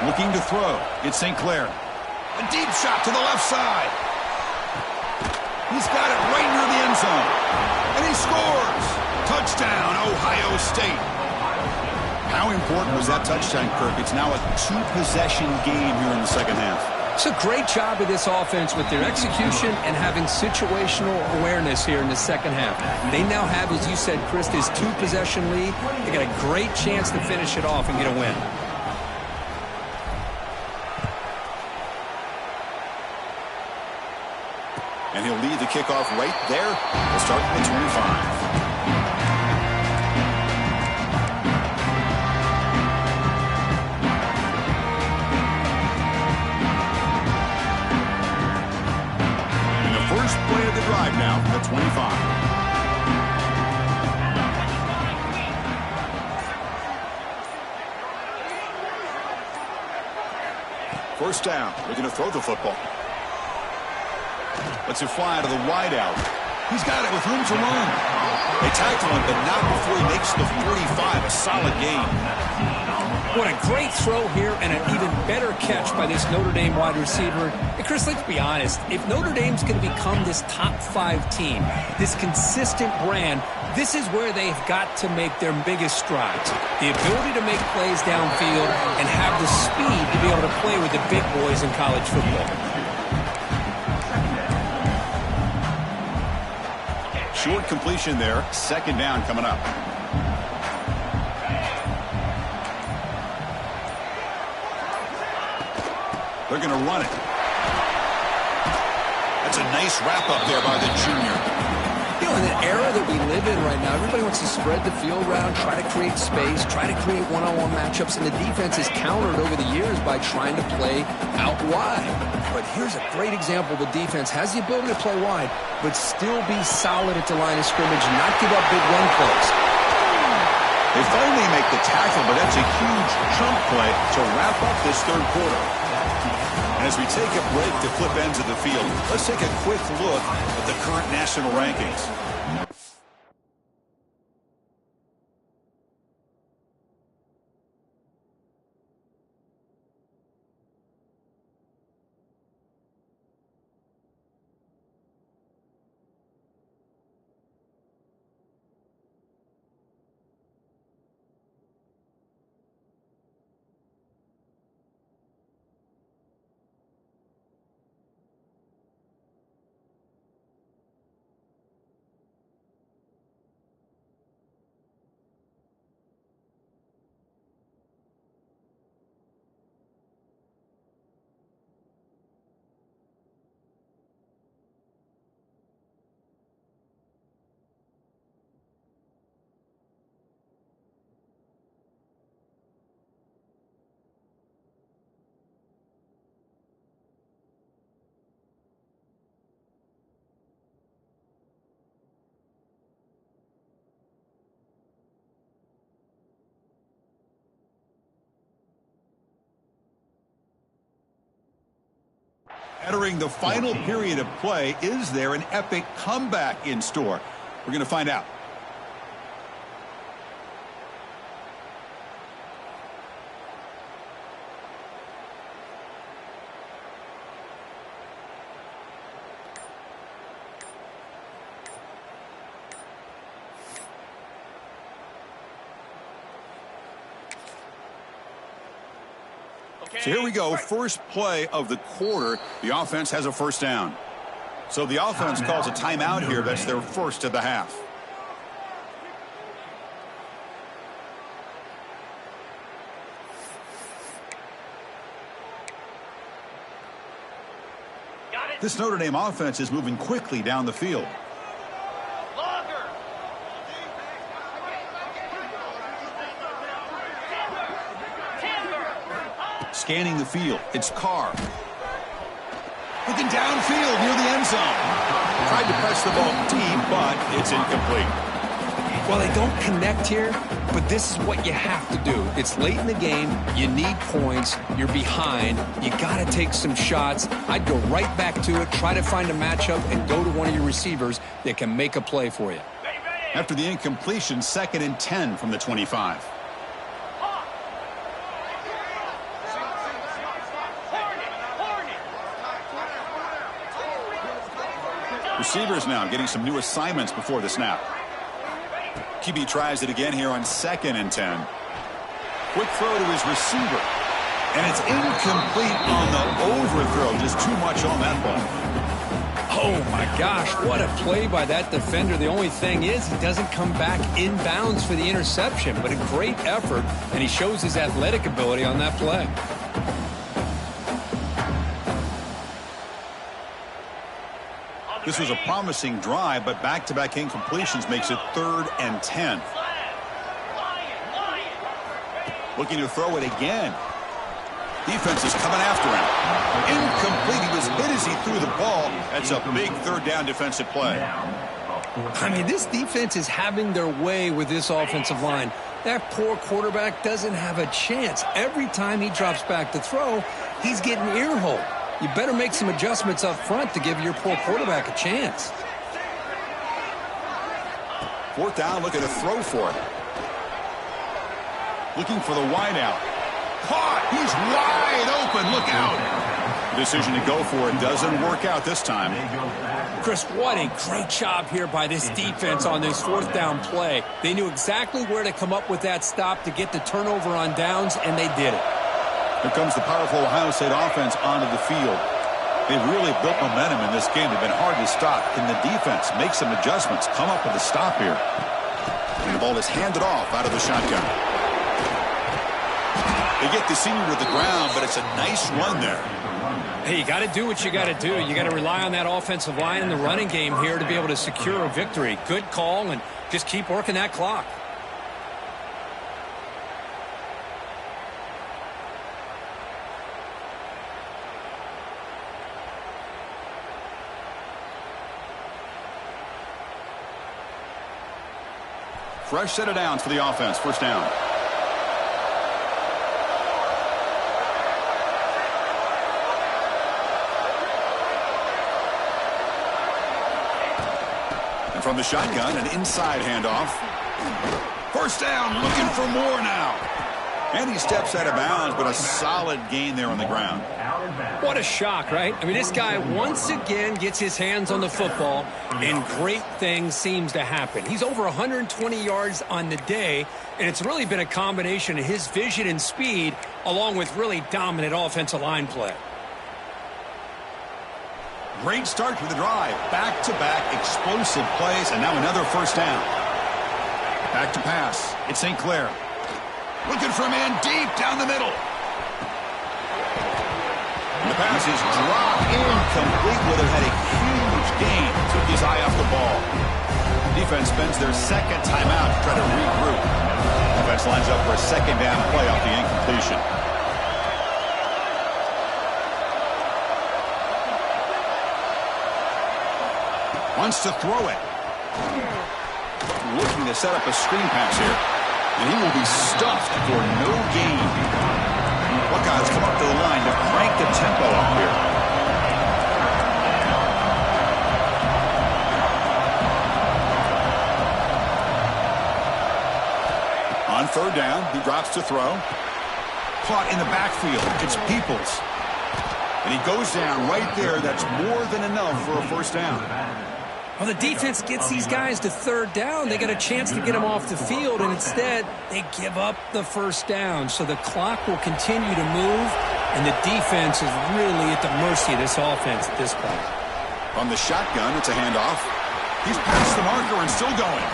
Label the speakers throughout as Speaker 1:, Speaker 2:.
Speaker 1: Looking to throw. It's St. Clair. A deep shot to the left side. He's got it right near the end zone. And he scores. Touchdown, Ohio State. How important was that touchdown, Kirk? It's now a two-possession game here in the second half.
Speaker 2: It's a great job of this offense with their execution and having situational awareness here in the second half. They now have, as you said, Chris, this two-possession lead. They got a great chance to finish it off and get a win.
Speaker 1: And he'll lead the kickoff right there. We'll start at the 25. First play of the drive now from the 25. First down. They're going to throw the football. Lets it fly to the wide out. He's got it with room to run. They tackle him, but not before he makes the 45. A solid gain.
Speaker 2: What a great throw here and an even better catch by this Notre Dame wide receiver. And Chris, let's be honest. If Notre Dame's going to become this top 5 team, this consistent brand, this is where they've got to make their biggest strides. The ability to make plays downfield and have the speed to be able to play with the big boys in college football.
Speaker 1: Short completion there. Second down coming up. They're going to run it. That's a nice wrap-up there by the junior.
Speaker 2: You know, in the era that we live in right now, everybody wants to spread the field around, try to create space, try to create one-on-one matchups, and the defense has countered over the years by trying to play out wide. But here's a great example. The defense has the ability to play wide, but still be solid at the line of scrimmage, not give up big run plays.
Speaker 1: They finally make the tackle, but that's a huge chunk play to wrap up this third quarter. And as we take a break to flip ends of the field, let's take a quick look at the current national rankings. Entering the final period of play, is there an epic comeback in store? We're going to find out. So here we go, first play of the quarter. The offense has a first down. So the offense calls a timeout here. That's their first of the half. This Notre Dame offense is moving quickly down the field. Scanning the field, it's Carr. Looking downfield near the end zone. Tried to press the ball deep, but it's incomplete.
Speaker 2: Well, they don't connect here, but this is what you have to do. It's late in the game. You need points. You're behind. You got to take some shots. I'd go right back to it, try to find a matchup, and go to one of your receivers that can make a play for you.
Speaker 1: After the incompletion, 2nd and 10 from the 25. Receivers now getting some new assignments before the snap. QB tries it again here on 2nd and 10. Quick throw to his receiver. And it's incomplete on the overthrow. Just too much on that ball.
Speaker 2: Oh, my gosh. What a play by that defender. The only thing is he doesn't come back inbounds for the interception. But a great effort, and he shows his athletic ability on that play.
Speaker 1: This was a promising drive, but back-to-back incompletions makes it 3rd and 10. Looking to throw it again. Defense is coming after him. Incomplete. He was hit as he threw the ball. That's a big 3rd down defensive play.
Speaker 2: I mean, this defense is having their way with this offensive line. That poor quarterback doesn't have a chance. Every time he drops back to throw, he's getting ear-holed. You better make some adjustments up front to give your poor quarterback a chance.
Speaker 1: 4th down, looking to throw for it. Looking for the wideout. Caught! He's wide open. Look out. The decision to go for it doesn't work out this time.
Speaker 2: Chris, what a great job here by this defense on this 4th down play. They knew exactly where to come up with that stop to get the turnover on downs, and they did it.
Speaker 1: Here comes the powerful Ohio State offense onto the field. They've really built momentum in this game. They've been hard to stop. Can the defense make some adjustments, come up with a stop here? And the ball is handed off out of the shotgun. They get the senior to the ground, but it's a nice run there.
Speaker 2: Hey, you got to do what you got to do. You got to rely on that offensive line in the running game here to be able to secure a victory. Good call, and just keep working that clock.
Speaker 1: Fresh set of downs for the offense. 1st down. And from the shotgun, an inside handoff. 1st down, looking for more now. And he steps out of bounds, but a solid gain there on the ground.
Speaker 2: What a shock, right? I mean, this guy once again gets his hands on the football, and great things seems to happen. He's over 120 yards on the day, and it's really been a combination of his vision and speed, along with really dominant offensive line play.
Speaker 1: Great start to the drive. Back-to-back explosive plays, and now another 1st down. Back to pass. It's St. Clair. Looking for a man deep down the middle. The pass is dropped incomplete. Would have had a huge gain. Took his eye off the ball. Defense spends their 2nd timeout to try to regroup. Defense lines up for a 2nd down play off the incompletion. Wants to throw it. Looking to set up a screen pass here. And he will be stuffed for no gain. Buckeyes come up to the line to crank the tempo up here. On 3rd down, he drops to throw. Caught in the backfield. It's Peoples. And he goes down right there. That's more than enough for a 1st down.
Speaker 2: Well, the defense gets these guys to 3rd down. They got a chance to get them off the field, and instead they give up the 1st down. So the clock will continue to move, and the defense is really at the mercy of this offense at this point.
Speaker 1: From the shotgun, it's a handoff. He's past the marker and still going.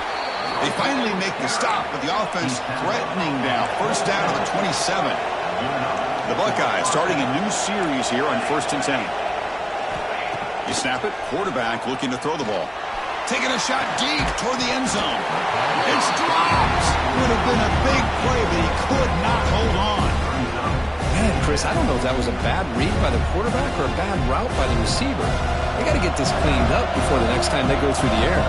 Speaker 1: They finally make the stop, but the offense threatening now. 1st down to the 27. The Buckeyes starting a new series here on 1st and 10. You snap it, quarterback looking to throw the ball. Taking a shot deep toward the end zone. It's dropped. Would have been a big play, but he could not hold on.
Speaker 2: Man, Chris, I don't know if that was a bad read by the quarterback or a bad route by the receiver. They got to get this cleaned up before the next time they go through the air.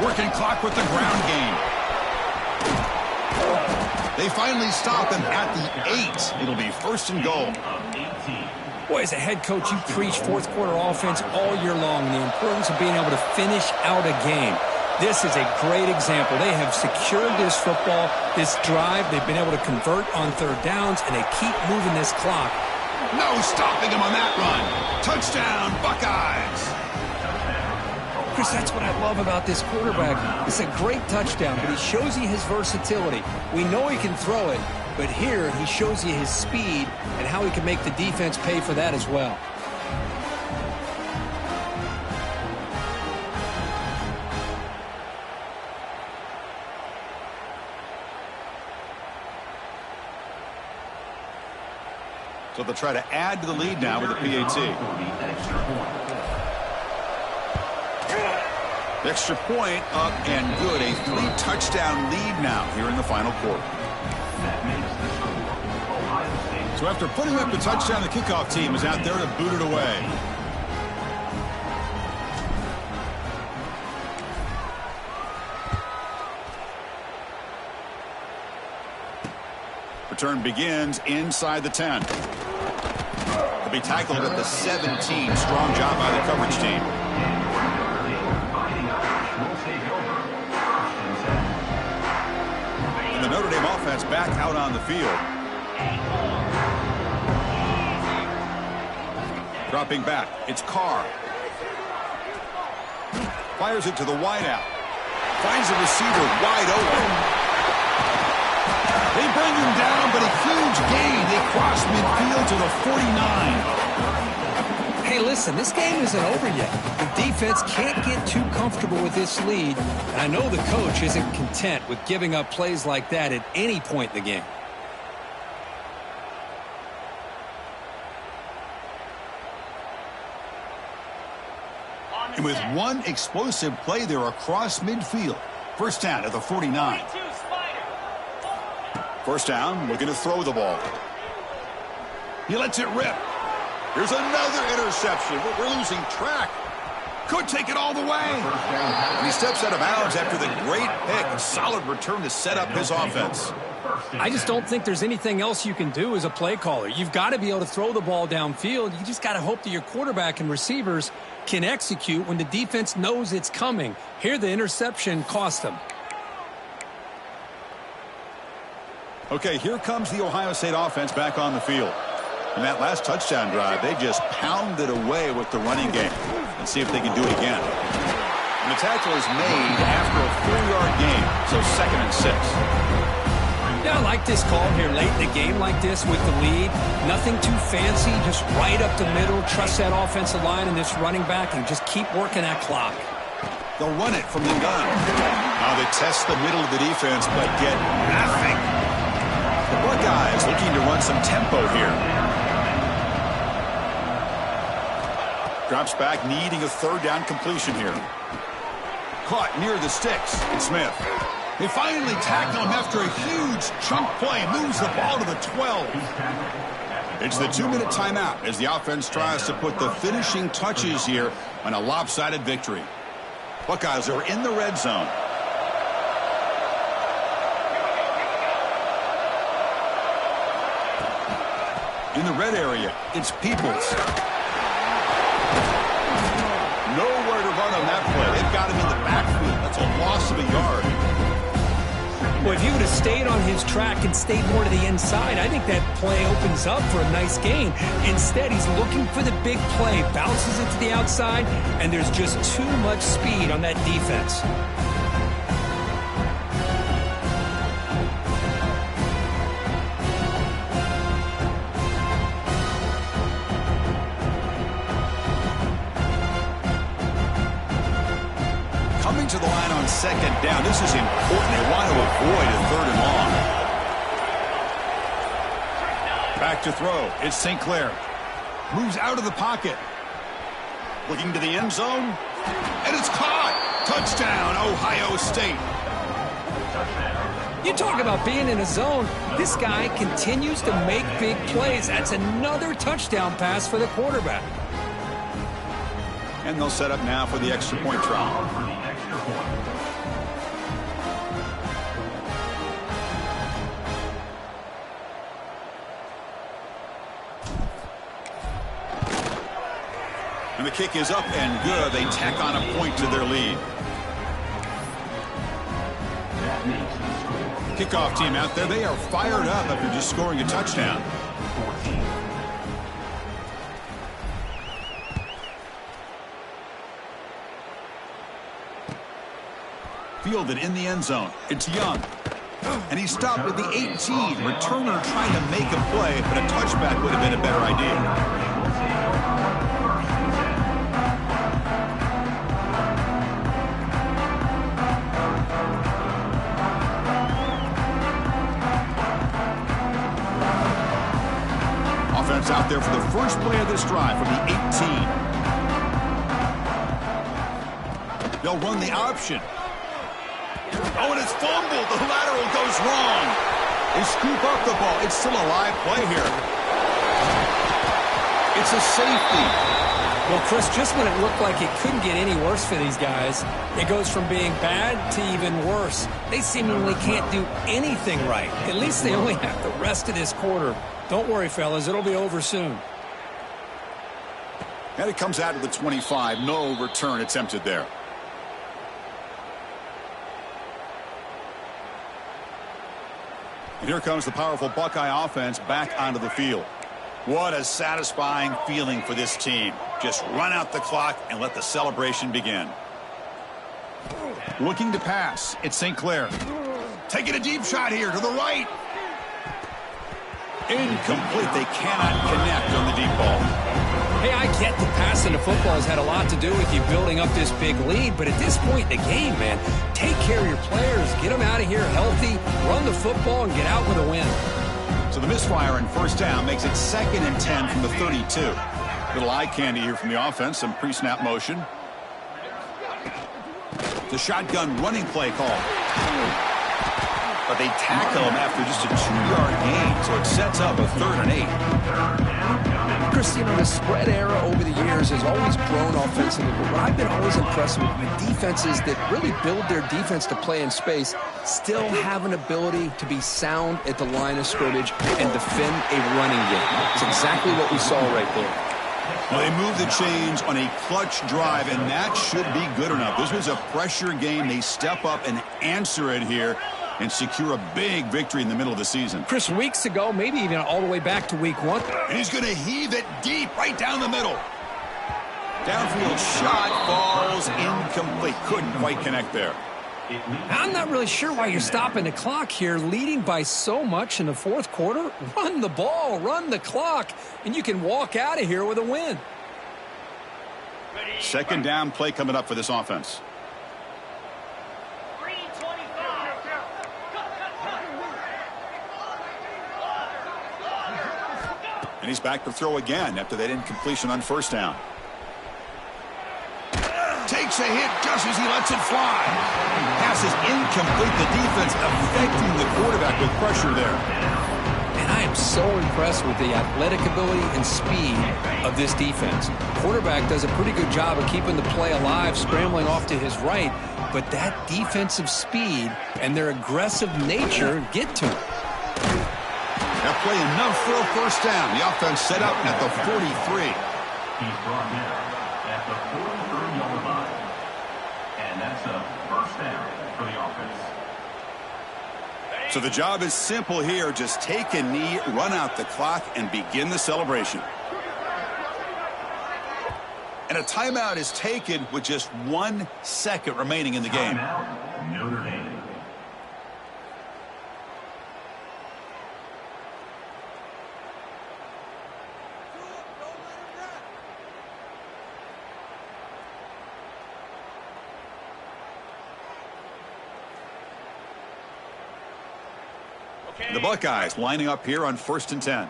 Speaker 1: Working clock with the ground game. They finally stop him at the 8. It'll be 1st and goal.
Speaker 2: Boy, as a head coach, you preach 4th quarter offense all year long, the importance of being able to finish out a game. This is a great example. They have secured this football, this drive. They've been able to convert on 3rd downs, and they keep moving this clock.
Speaker 1: No stopping him on that run. Touchdown, Buckeyes.
Speaker 2: Chris, that's what I love about this quarterback. It's a great touchdown, but he shows you his versatility. We know he can throw it, but here he shows you his speed and how he can make the defense pay for that as well.
Speaker 1: So they'll try to add to the lead now with the PAT. Extra point up and good. A 3-touchdown lead now here in the final quarter. So after putting up the touchdown, the kickoff team is out there to boot it away. Return begins inside the 10. He'll be tackled at the 17. Strong job by the coverage team. And the Notre Dame offense back out on the field. Dropping back, it's Carr. Fires it to the wideout. Finds the receiver wide open. They bring him down, but a huge gain. They cross midfield to the 49.
Speaker 2: Hey, listen, this game isn't over yet. The defense can't get too comfortable with this lead, and I know the coach isn't content with giving up plays like that at any point in the game.
Speaker 1: And with one explosive play there across midfield. First down at the 49. First down, looking to throw the ball. He lets it rip. Here's another interception. We're losing track. Could take it all the way. And he steps out of bounds after the great pick. A solid return to set up his offense.
Speaker 2: I just don't think there's anything else you can do as a play caller. You've got to be able to throw the ball downfield. You just got to hope that your quarterback and receivers can execute when the defense knows it's coming. Here, the interception cost them.
Speaker 1: Okay, here comes the Ohio State offense back on the field. In that last touchdown drive, they just pounded away with the running game. Let's see if they can do it again. And the tackle is made after a 4-yard gain, so 2nd and 6.
Speaker 2: Yeah, I like this call here late in the game like this with the lead. Nothing too fancy, just right up the middle. Trust that offensive line and this running back and just keep working that clock.
Speaker 1: They'll run it from the gun. Now they test the middle of the defense, but get nothing. The Buckeyes looking to run some tempo here. Drops back, needing a 3rd down completion here. Caught near the sticks. It's Smith. They finally tackle him after a huge chunk play. Moves the ball to the 12. It's the 2-minute timeout as the offense tries to put the finishing touches here on a lopsided victory. Buckeyes are in the red zone. In the red area, it's Peoples. Nowhere to run on that play. They've got him in the backfield. That's a loss of a yard.
Speaker 2: Well, if he would have stayed on his track and stayed more to the inside, I think that play opens up for a nice gain. Instead, he's looking for the big play, bounces it to the outside, and there's just too much speed on that defense.
Speaker 1: To the line on 2nd down. This is important. They want to avoid a 3rd and long. Back to throw. It's St. Clair. Moves out of the pocket. Looking to the end zone. And it's caught. Touchdown, Ohio State.
Speaker 2: You talk about being in a zone. This guy continues to make big plays. That's another touchdown pass for the quarterback.
Speaker 1: And they'll set up now for the extra point try. And the kick is up and good. They tack on a point to their lead. Kickoff team out there. They are fired up after just scoring a touchdown. fielded in the end zone. It's Young. And he stopped at the 18. Returner trying to make a play, but a touchback would have been a better idea. Offense out there for the first play of this drive from the 18. They'll run the option. Oh, and it's fumbled. The lateral goes wrong. They scoop up the ball. It's still a live play here. It's a safety.
Speaker 2: Well, Chris, just when it looked like it couldn't get any worse for these guys, it goes from being bad to even worse. They seemingly can't do anything right. At least they only have the rest of this quarter. Don't worry, fellas. It'll be over soon.
Speaker 1: And it comes out of the 25. No return attempted there. And here comes the powerful Buckeye offense back onto the field. What a satisfying feeling for this team. Just run out the clock and let the celebration begin. Looking to pass. It's St. Clair. Taking a deep shot here to the right. Incomplete. They cannot connect on the deep ball.
Speaker 2: Hey, I get that passing the football has had a lot to do with you building up this big lead, but at this point in the game, man, take care of your players. Get them out of here healthy, run the football, and get out with a win.
Speaker 1: So the misfire in first down makes it 2nd and 10 from the 32. Little eye candy here from the offense, some pre-snap motion. The shotgun running play call. But they tackle him after just a 2-yard gain, so it sets up a 3rd and 8.
Speaker 2: Chris, you know, the spread era over the years has always grown offensively, but what I've been always impressed with defenses that really build their defense to play in space still have an ability to be sound at the line of scrimmage and defend a running game. It's exactly what we saw right there.
Speaker 1: Well, they moved the chains on a clutch drive, and that should be good enough. This was a pressure game. They step up and answer it here and secure a big victory in the middle of the season.
Speaker 2: Chris, weeks ago, maybe even all the way back to week 1.
Speaker 1: And he's going to heave it deep right down the middle. Downfield shot falls incomplete. Couldn't quite connect there.
Speaker 2: I'm not really sure why you're stopping the clock here, leading by so much in the 4th quarter. Run the ball, run the clock, and you can walk out of here with a win.
Speaker 1: 2nd down play coming up for this offense. And he's back to throw again after that incompletion on first down. Takes a hit just as he lets it fly. Pass is incomplete. The defense affecting the quarterback with pressure there.
Speaker 2: And I am so impressed with the athletic ability and speed of this defense. Quarterback does a pretty good job of keeping the play alive, scrambling off to his right. But that defensive speed and their aggressive nature get to him.
Speaker 1: That play enough for a first down. The offense set up at the 43.
Speaker 3: He's brought down at the 43-yard line. And that's a first down for the offense.
Speaker 1: So the job is simple here. Just take a knee, run out the clock, and begin the celebration. And a timeout is taken with just 1 second remaining in the game.
Speaker 3: Timeout, Notre Dame.
Speaker 1: The Buckeyes lining up here on 1st and 10.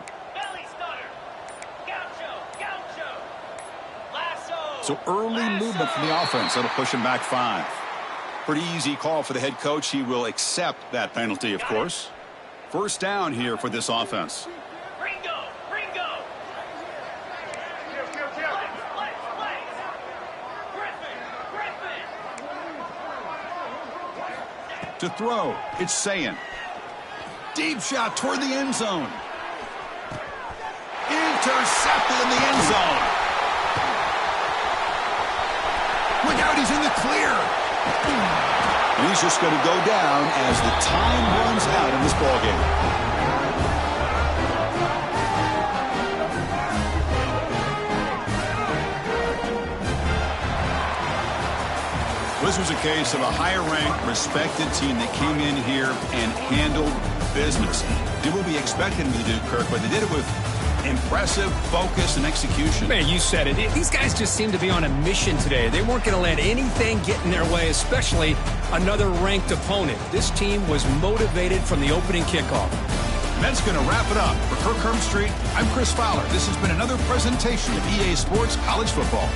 Speaker 1: So early movement from the offense. That'll push him back 5. Pretty easy call for the head coach. He will accept that penalty, of course. First down here for this offense. To throw, it's Sayin. Deep shot toward the end zone. Intercepted in the end zone. Look out, he's in the clear. And he's just going to go down as the time runs out in this ballgame. This was a case of a higher-ranked, respected team that came in here and handled business. Did what we expected them to do, Kirk, but they did it with impressive focus and execution.
Speaker 2: Man, you said it. These guys just seem to be on a mission today. They weren't going to let anything get in their way, especially another ranked opponent. This team was motivated from the opening kickoff.
Speaker 1: And that's going to wrap it up. For Kirk Herbstreit, I'm Chris Fowler. This has been another presentation of EA Sports College Football.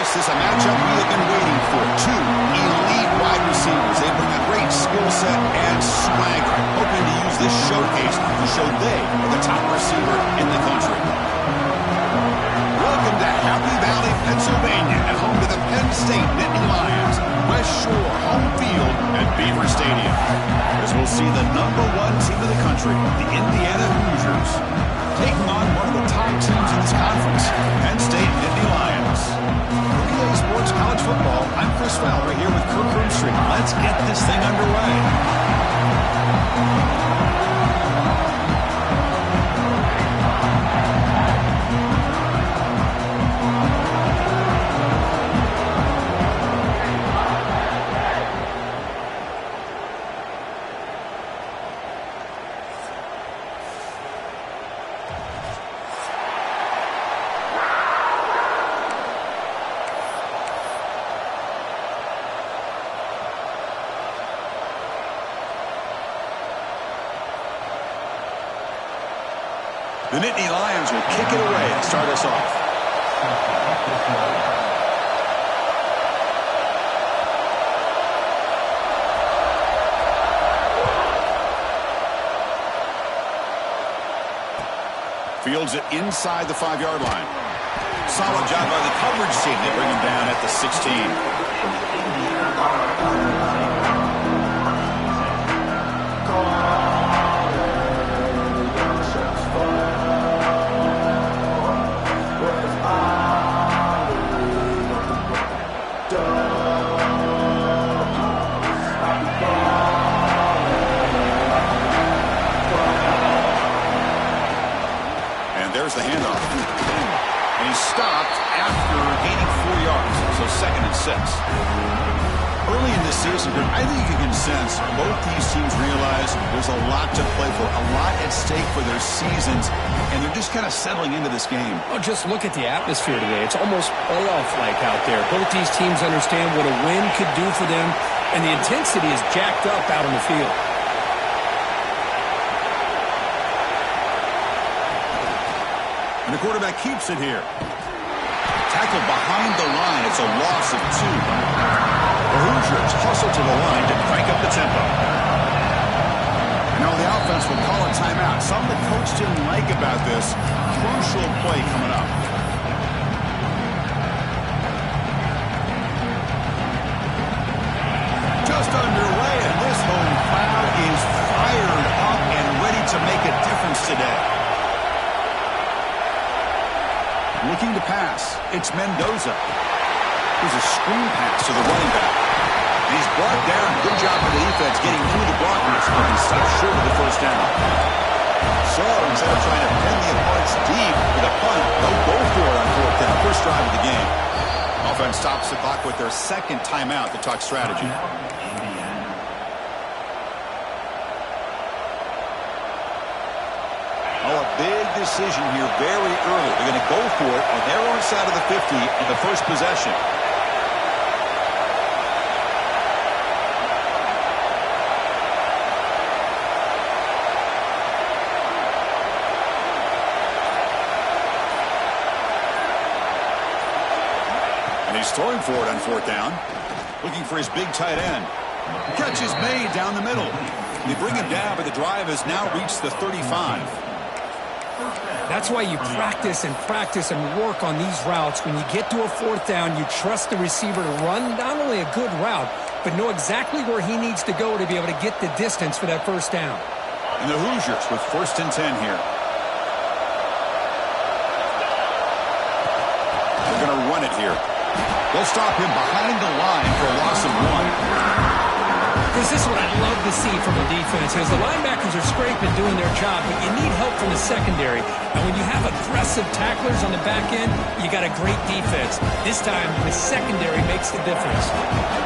Speaker 1: This is a matchup we have been waiting for. Two elite wide receivers. They bring a great skill set and swagger, hoping to use this showcase to show they are the top receiver in the country. Welcome to Happy Valley, Pennsylvania, and home to the Penn State Nittany Lions. West Shore home field at Beaver Stadium. As we'll see the #1 team of the country, the Indiana Hoosiers, taking on one of the top teams in this conference, Penn State Nittany Lions. For PA Sports College Football, I'm Chris Fowler right here with Kirk Broomstreet. Let's get this thing underway. The Nittany Lions will kick it away and start us off. Fields it inside the 5-yard line. Solid job by the coverage team. They bring him down at the 16. There's the handoff. And he's stopped after gaining 4 yards. So 2nd and 6. Early in this season, I think you can sense both these teams realize there's a lot to play for, a lot at stake for their seasons, and they're just kind of settling into this game.
Speaker 2: Oh, just look at the atmosphere today. It's almost playoff-like out there. Both these teams understand what a win could do for them, and the intensity is jacked up out on the field.
Speaker 1: And the quarterback keeps it here. Tackled behind the line. It's a loss of 2. The Hoosiers hustle to the line to crank up the tempo. And now the offense will call a timeout. Something the coach didn't like about this. Crucial play coming up. Just underway, and this home crowd is fired up and ready to make a difference today. Looking to pass. It's Mendoza. Here's a screen pass to the running back. And he's brought down. Good job for the defense getting through the blockers and stop short of the first down. So instead of trying to pin the opponents deep with a punt, they'll go for it on 4th down. First drive of the game. Offense stops the clock with their 2nd timeout to talk strategy. A big decision here very early. They're going to go for it on their own side of the 50 on the first possession. And he's throwing for it on 4th down. Looking for his big tight end. Catch is made down the middle. They bring him down, but the drive has now reached the 35.
Speaker 2: That's why you practice and work on these routes. When you get to a 4th down, you trust the receiver to run not only a good route, but know exactly where he needs to go to be able to get the distance for that first down.
Speaker 1: And the Hoosiers with 1st and 10 here. They're going to run it here. They'll stop him behind the line for a loss of 1.
Speaker 2: This is what I'd love to see from a defense, as the linebackers are scraping, doing their job, but you need help from the secondary. And when you have aggressive tacklers on the back end, you got a great defense. This time, the secondary makes the difference.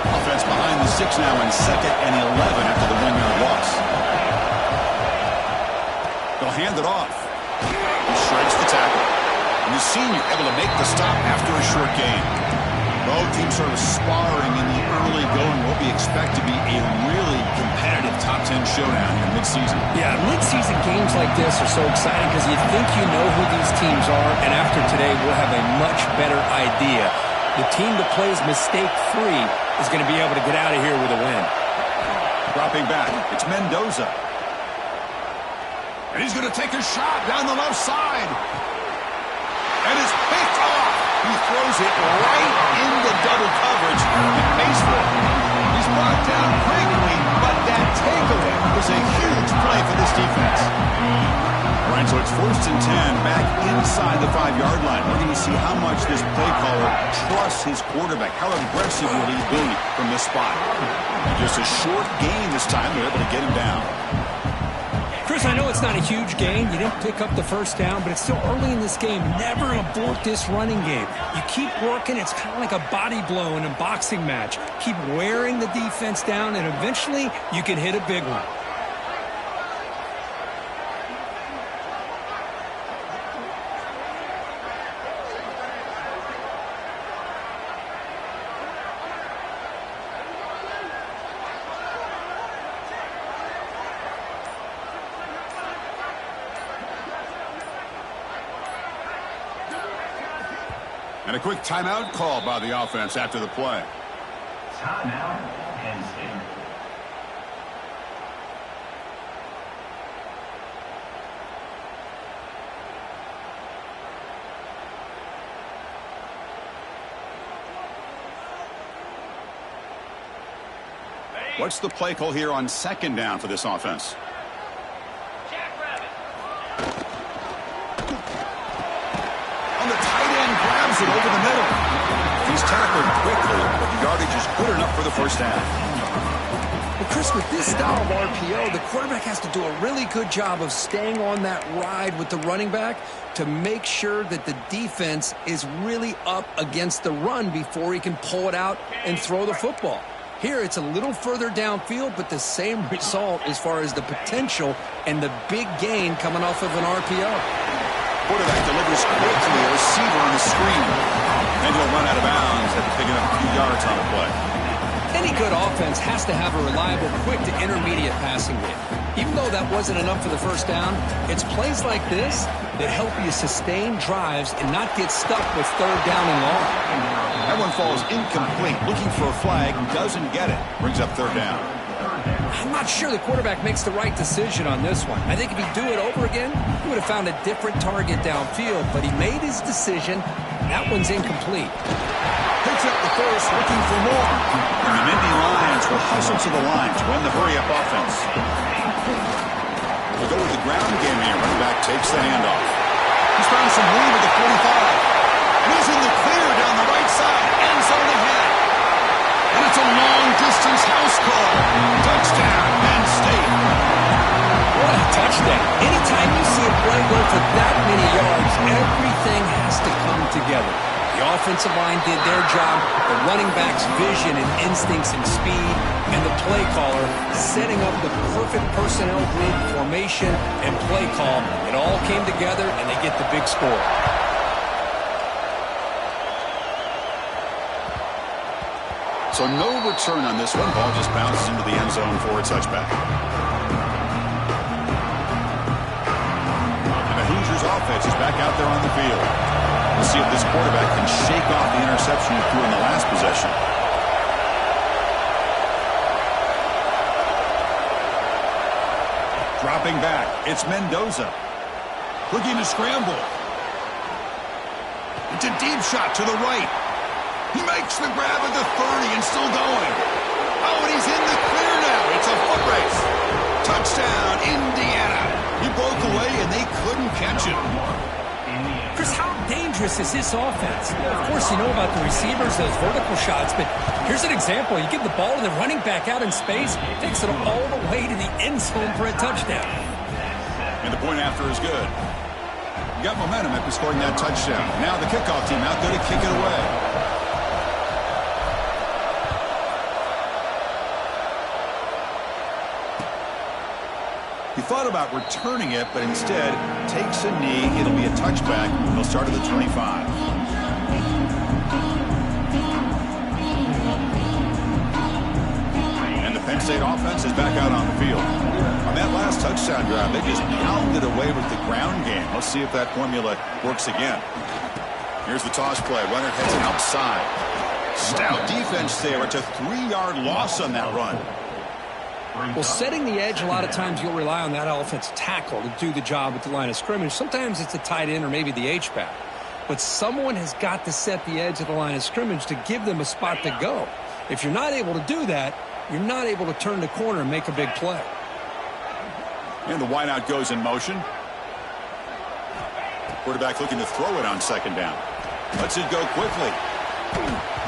Speaker 1: Offense behind the 6 now in 2nd and 11 after the 1-yard loss. They'll hand it off. He strikes the tackle. And the senior able to make the stop after a short gain. Both teams sort of sparring in the early going. What we expect to be a really competitive top 10 showdown here mid-season.
Speaker 2: Yeah, mid-season games like this are so exciting because you think you know who these teams are, and after today we'll have a much better idea. The team that plays mistake-free is going to be able to get out of here with a win.
Speaker 1: Dropping back, it's Mendoza. And he's going to take a shot down the left side. And it's picked off. He throws it right into double coverage. And Mason, he's brought down quickly, but that takeaway was a huge play for this defense. All right, so it's 1st and 10 back inside the 5-yard line. We're going to see how much this play caller trusts his quarterback. How aggressive will he be from this spot? And just a short gain this time. They're able to get him down.
Speaker 2: Chris, I know it's not a huge gain. You didn't pick up the first down, but it's still early in this game. Never abort this running game. You keep working. It's kind of like a body blow in a boxing match. Keep wearing the defense down, and eventually you can hit a big one.
Speaker 1: And a quick timeout call by the offense after the play.
Speaker 3: Timeout, Penn State.
Speaker 1: What's the play call here on 2nd down for this offense? It over the middle. He's tackled quickly, but the yardage is good enough for the first down.
Speaker 2: Well, Chris, with this style of RPO, the quarterback has to do a really good job of staying on that ride with the running back to make sure that the defense is really up against the run before he can pull it out and throw the football. Here, it's a little further downfield, but the same result as far as the potential and the big gain coming off of an RPO.
Speaker 1: Quarterback delivers quickly, a receiver on the screen. And he'll run out of bounds after picking up a few yards on the play.
Speaker 2: Any good offense has to have a reliable, quick to intermediate passing game. Even though that wasn't enough for the first down, it's plays like this that help you sustain drives and not get stuck with 3rd down and long.
Speaker 1: That one falls incomplete. Looking for a flag, doesn't get it. Brings up 3rd down.
Speaker 2: I'm not sure the quarterback makes the right decision on this one. I think if he'd do it over again, he would have found a different target downfield, but he made his decision. That one's incomplete.
Speaker 1: Picks up the force, looking for more. And the Nittany Lions will hustle to the line to run the hurry-up offense. We'll go with the ground game here. Running back takes the handoff. He's found some room at the 45. And he's in the clear down the right side. Ends zone ahead. And it's a long-distance house call. Touchdown, Penn State.
Speaker 2: What a touchdown. Anytime you see a play go for that many yards, everything has to come together. The offensive line did their job, the running back's vision and instincts and speed, and the play caller setting up the perfect personnel group, formation, and play call. It all came together, and they get the big score.
Speaker 1: So no return on this one. Ball just bounces into the end zone for a touchback. And the Hoosiers offense is back out there on the field. We'll see if this quarterback can shake off the interception he threw in the last possession. Dropping back, it's Mendoza. Looking to scramble. It's a deep shot to the right. He makes the grab at the 30 and still going. Oh, and he's in the clear now. It's a foot race. Touchdown, Indiana. He broke away and they couldn't catch him.
Speaker 2: Chris, how dangerous is this offense? Of course, you know about the receivers, those vertical shots, but here's an example. You give the ball to the running back out in space, takes it all the way to the end zone for a touchdown.
Speaker 1: And the point after is good. You got momentum after scoring that touchdown. Now the kickoff team out there to kick it away. He thought about returning it, but instead takes a knee. It'll be a touchback. He'll start at the 25. And the Penn State offense is back out on the field. On that last touchdown drive, they just pounded away with the ground game. Let's see if that formula works again. Here's the toss play. Runner heads outside. Stout defense there. It's a 3-yard loss on that run.
Speaker 2: Well, setting the edge, a lot of times you'll rely on that offensive tackle to do the job at the line of scrimmage. Sometimes it's a tight end or maybe the H-back. But someone has got to set the edge of the line of scrimmage to give them a spot to go. If you're not able to do that, you're not able to turn the corner and make a big play.
Speaker 1: And the wideout goes in motion. Quarterback looking to throw it on second down. Lets it go quickly.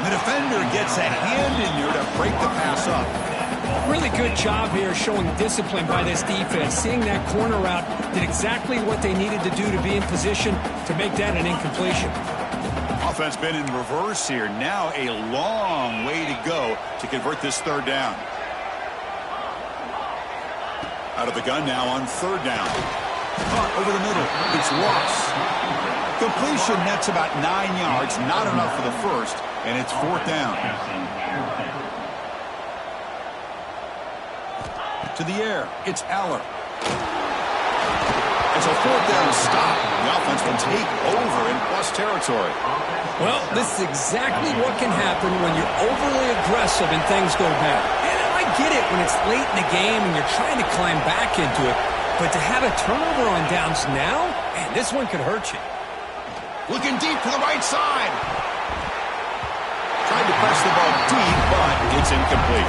Speaker 1: The defender gets a hand in there to break the pass up.
Speaker 2: Really good job here showing discipline by this defense. Seeing that corner route, did exactly what they needed to do to be in position to make that an incompletion.
Speaker 1: Offense been in reverse here. Now a long way to go to convert this third down. Out of the gun now on third down. Over the middle. It's lost. Completion nets about 9 yards. Not enough for the first. And it's fourth down. To the air. It's Aller. It's a fourth down stop. The offense will take over in plus territory.
Speaker 2: Well, this is exactly what can happen when you're overly aggressive and things go bad. And I get it when it's late in the game and you're trying to climb back into it. But to have a turnover on downs now, man, this one could hurt you.
Speaker 1: Looking deep to the right side. Tried to press the ball deep, but it's incomplete.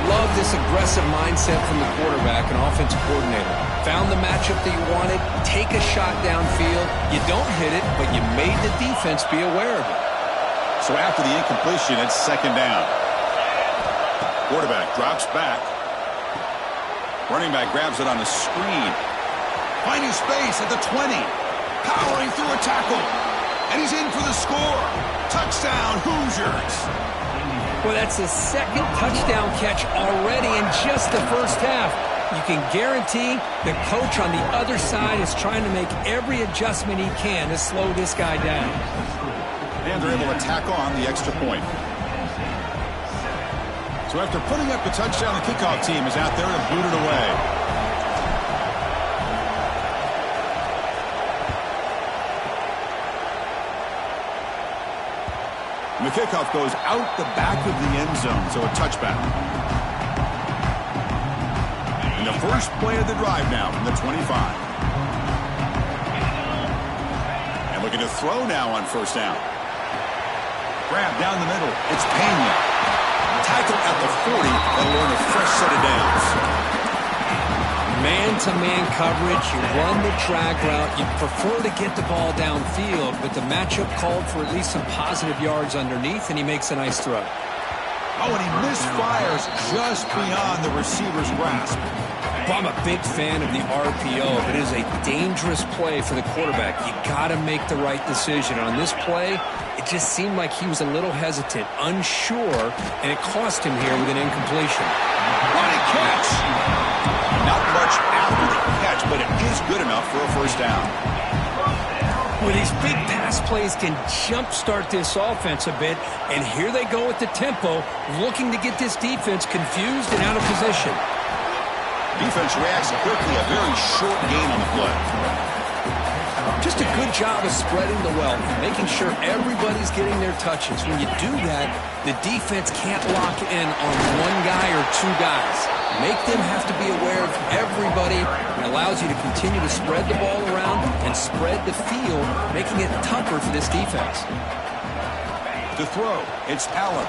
Speaker 2: Love this aggressive mindset from the quarterback and offensive coordinator. Found the matchup that you wanted, take a shot downfield. You don't hit it, but you made the defense be aware of it.
Speaker 1: So after the incompletion, it's second down. Quarterback drops back. Running back grabs it on the screen. Finding space at the 20. Powering through a tackle. And he's in for the score. Touchdown, Hoosiers.
Speaker 2: Well, that's his second touchdown catch already in just the first half. You can guarantee the coach on the other side is trying to make every adjustment he can to slow this guy down.
Speaker 1: And they're able to tack on the extra point. So after putting up the touchdown, the kickoff team is out there to boot it away. And the kickoff goes out the back of the end zone, so a touchback. And the first play of the drive now from the 25. And looking to throw now on first down. Grab down the middle. It's Pena. Tackle at the 40. That'll earn a fresh set of downs.
Speaker 2: Man-to-man coverage, you run the drag route, you prefer to get the ball downfield, but the matchup called for at least some positive yards underneath, and he makes a nice throw.
Speaker 1: Oh, and he misfires just beyond the receiver's grasp.
Speaker 2: Well, I'm a big fan of the RPO, but it is a dangerous play for the quarterback. You got to make the right decision. On this play, it just seemed like he was a little hesitant, unsure, and it cost him here with an incompletion.
Speaker 1: What a catch! Not much after the catch, but it is good enough for a first down.
Speaker 2: Well, these big pass plays can jumpstart this offense a bit, and here they go at the tempo, looking to get this defense confused and out of position.
Speaker 1: Defense reacts quickly, a very short gain on the play.
Speaker 2: Just a good job of spreading the wealth, making sure everybody's getting their touches. When you do that, the defense can't lock in on one guy or two guys. Make them have to be aware of everybody. It allows you to continue to spread the ball around and spread the field, making it tougher for this defense.
Speaker 1: To throw, it's Aller.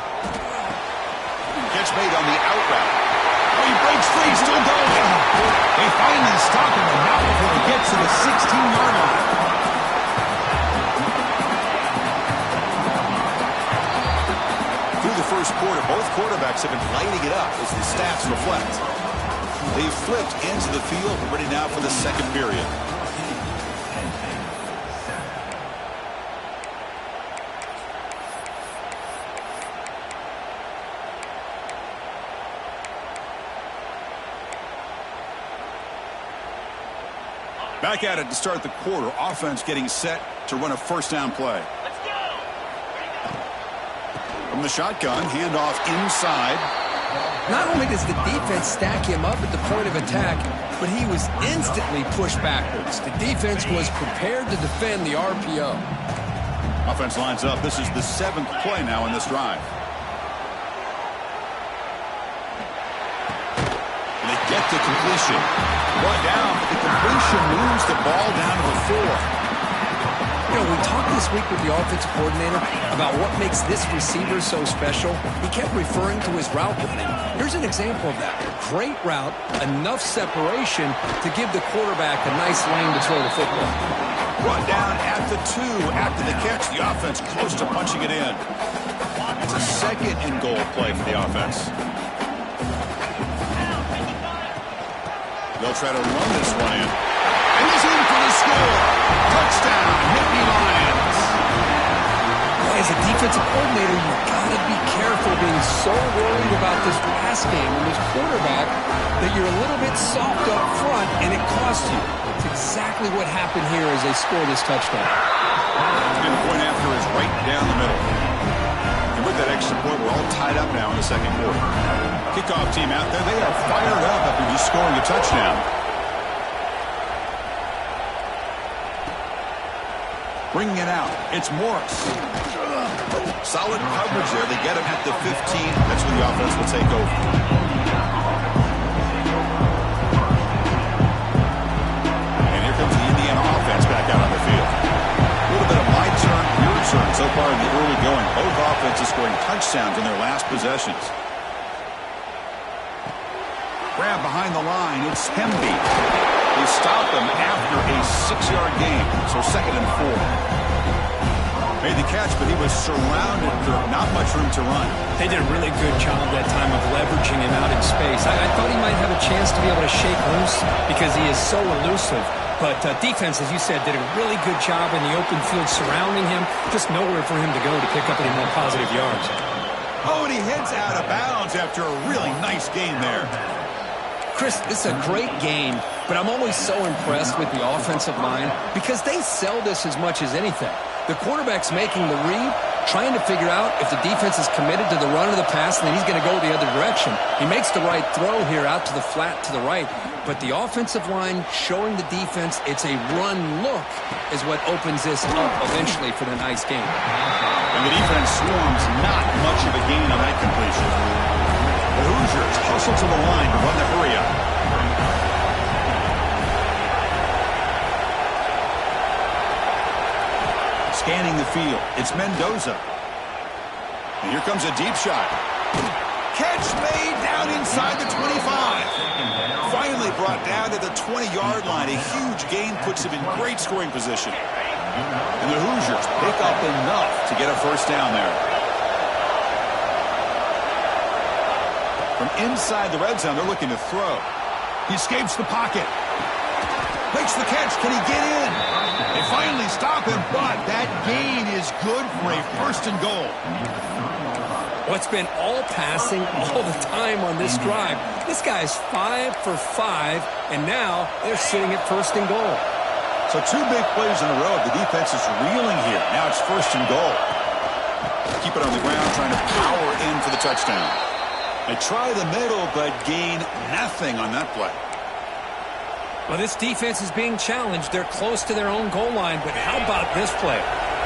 Speaker 1: Gets made on the out route. Oh, he breaks free, still going. They finally stop him, and not before he gets to the 16-yard line. Through the first quarter, both quarterbacks have been lighting it up as the stats reflect. They've flipped into the field, ready now for the second period. Back at it to start the quarter. Offense getting set to run a first down play.
Speaker 4: Let's go.
Speaker 1: From the shotgun, handoff inside.
Speaker 2: Not only does the defense stack him up at the point of attack, but he was instantly pushed backwards. The defense was prepared to defend the RPO.
Speaker 1: Offense lines up. This is the 7th play now in this drive. And they get to completion. Brought down, but the completion moves the ball down to the 4.
Speaker 2: You know, we talked this week with the offensive coordinator about what makes this receiver so special. He kept referring to his route running. Here's an example of that. Great route, enough separation to give the quarterback a nice lane to throw the football.
Speaker 1: Brought down at the 2 after the catch. The offense close to punching it in. It's a 2nd and goal play for the offense. They'll try to run this one in. And he's in for the score. Touchdown, Nittany Lions.
Speaker 2: As a defensive coordinator, you've got to be careful being so worried about this pass game and this quarterback that you're a little bit soft up front and it costs you. It's exactly what happened here as they score this touchdown.
Speaker 1: And the point after is right down the middle. And with that extra point, we're all tied up now in the 2nd quarter. Kickoff team out there, they are fired up after just scoring a touchdown. Bringing it out, it's Morris. Solid coverage there. They get him at the 15. That's when the offense will take over. And here comes the Indiana offense back out on the field. A little bit of my turn, your turn so far in the early going. Both offenses scoring touchdowns in their last possessions. Grab behind the line, it's Hemby. They stop them after a 6-yard gain, so 2nd and 4. Made the catch, but he was surrounded. Not much room to run.
Speaker 2: They did a really good job that time of leveraging him out in space. I thought he might have a chance to be able to shake loose because he is so elusive. But defense, as you said, did a really good job in the open field surrounding him. Just nowhere for him to go to pick up any more positive yards.
Speaker 1: Oh, and he heads out of bounds after a really nice gain there.
Speaker 2: Chris, this is a great game, but I'm always so impressed with the offensive line because they sell this as much as anything. The quarterback's making the read, trying to figure out if the defense is committed to the run or the pass, and then he's going to go the other direction. He makes the right throw here out to the flat to the right, but the offensive line showing the defense it's a run look is what opens this up eventually for the nice game.
Speaker 1: And the defense swarms not much of a gain on that completion. The Hoosiers hustle to the line to run the hurry-up. Scanning the field, it's Mendoza. And here comes a deep shot. Catch made down inside the 25. Finally brought down to the 20-yard line. A huge gain puts him in great scoring position. And the Hoosiers pick up enough to get a first down there. From inside the red zone, they're looking to throw. He escapes the pocket. Makes the catch. Can he get in? They finally stop him, but that gain is good for a 1st and goal.
Speaker 2: Well, it's been all passing all the time on this drive. This guy's 5 for 5, and now they're sitting at 1st and goal.
Speaker 1: So 2 big plays in a row. The defense is reeling here. Now it's 1st and goal. Keep it on the ground, trying to power in for the touchdown. They try the middle, but gain nothing on that play.
Speaker 2: Well, this defense is being challenged. They're close to their own goal line, but how about this play?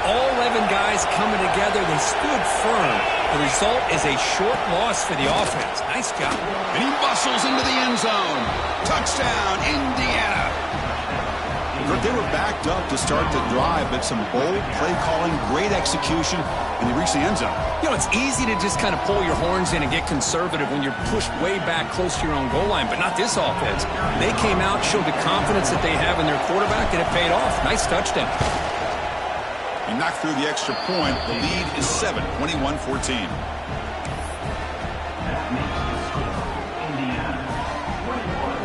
Speaker 2: All 11 guys coming together. They stood firm. The result is a short loss for the offense. Nice job.
Speaker 1: And he bustles into the end zone. Touchdown, Indiana. They were backed up to start the drive, but some bold play calling, great execution, and they reached the end zone.
Speaker 2: You know, it's easy to just kind of pull your horns in and get conservative when you're pushed way back close to your own goal line, but not this offense. They came out, showed the confidence that they have in their quarterback, and it paid off. Nice touchdown.
Speaker 1: He knocked through the extra point. The lead is 7, 21-14.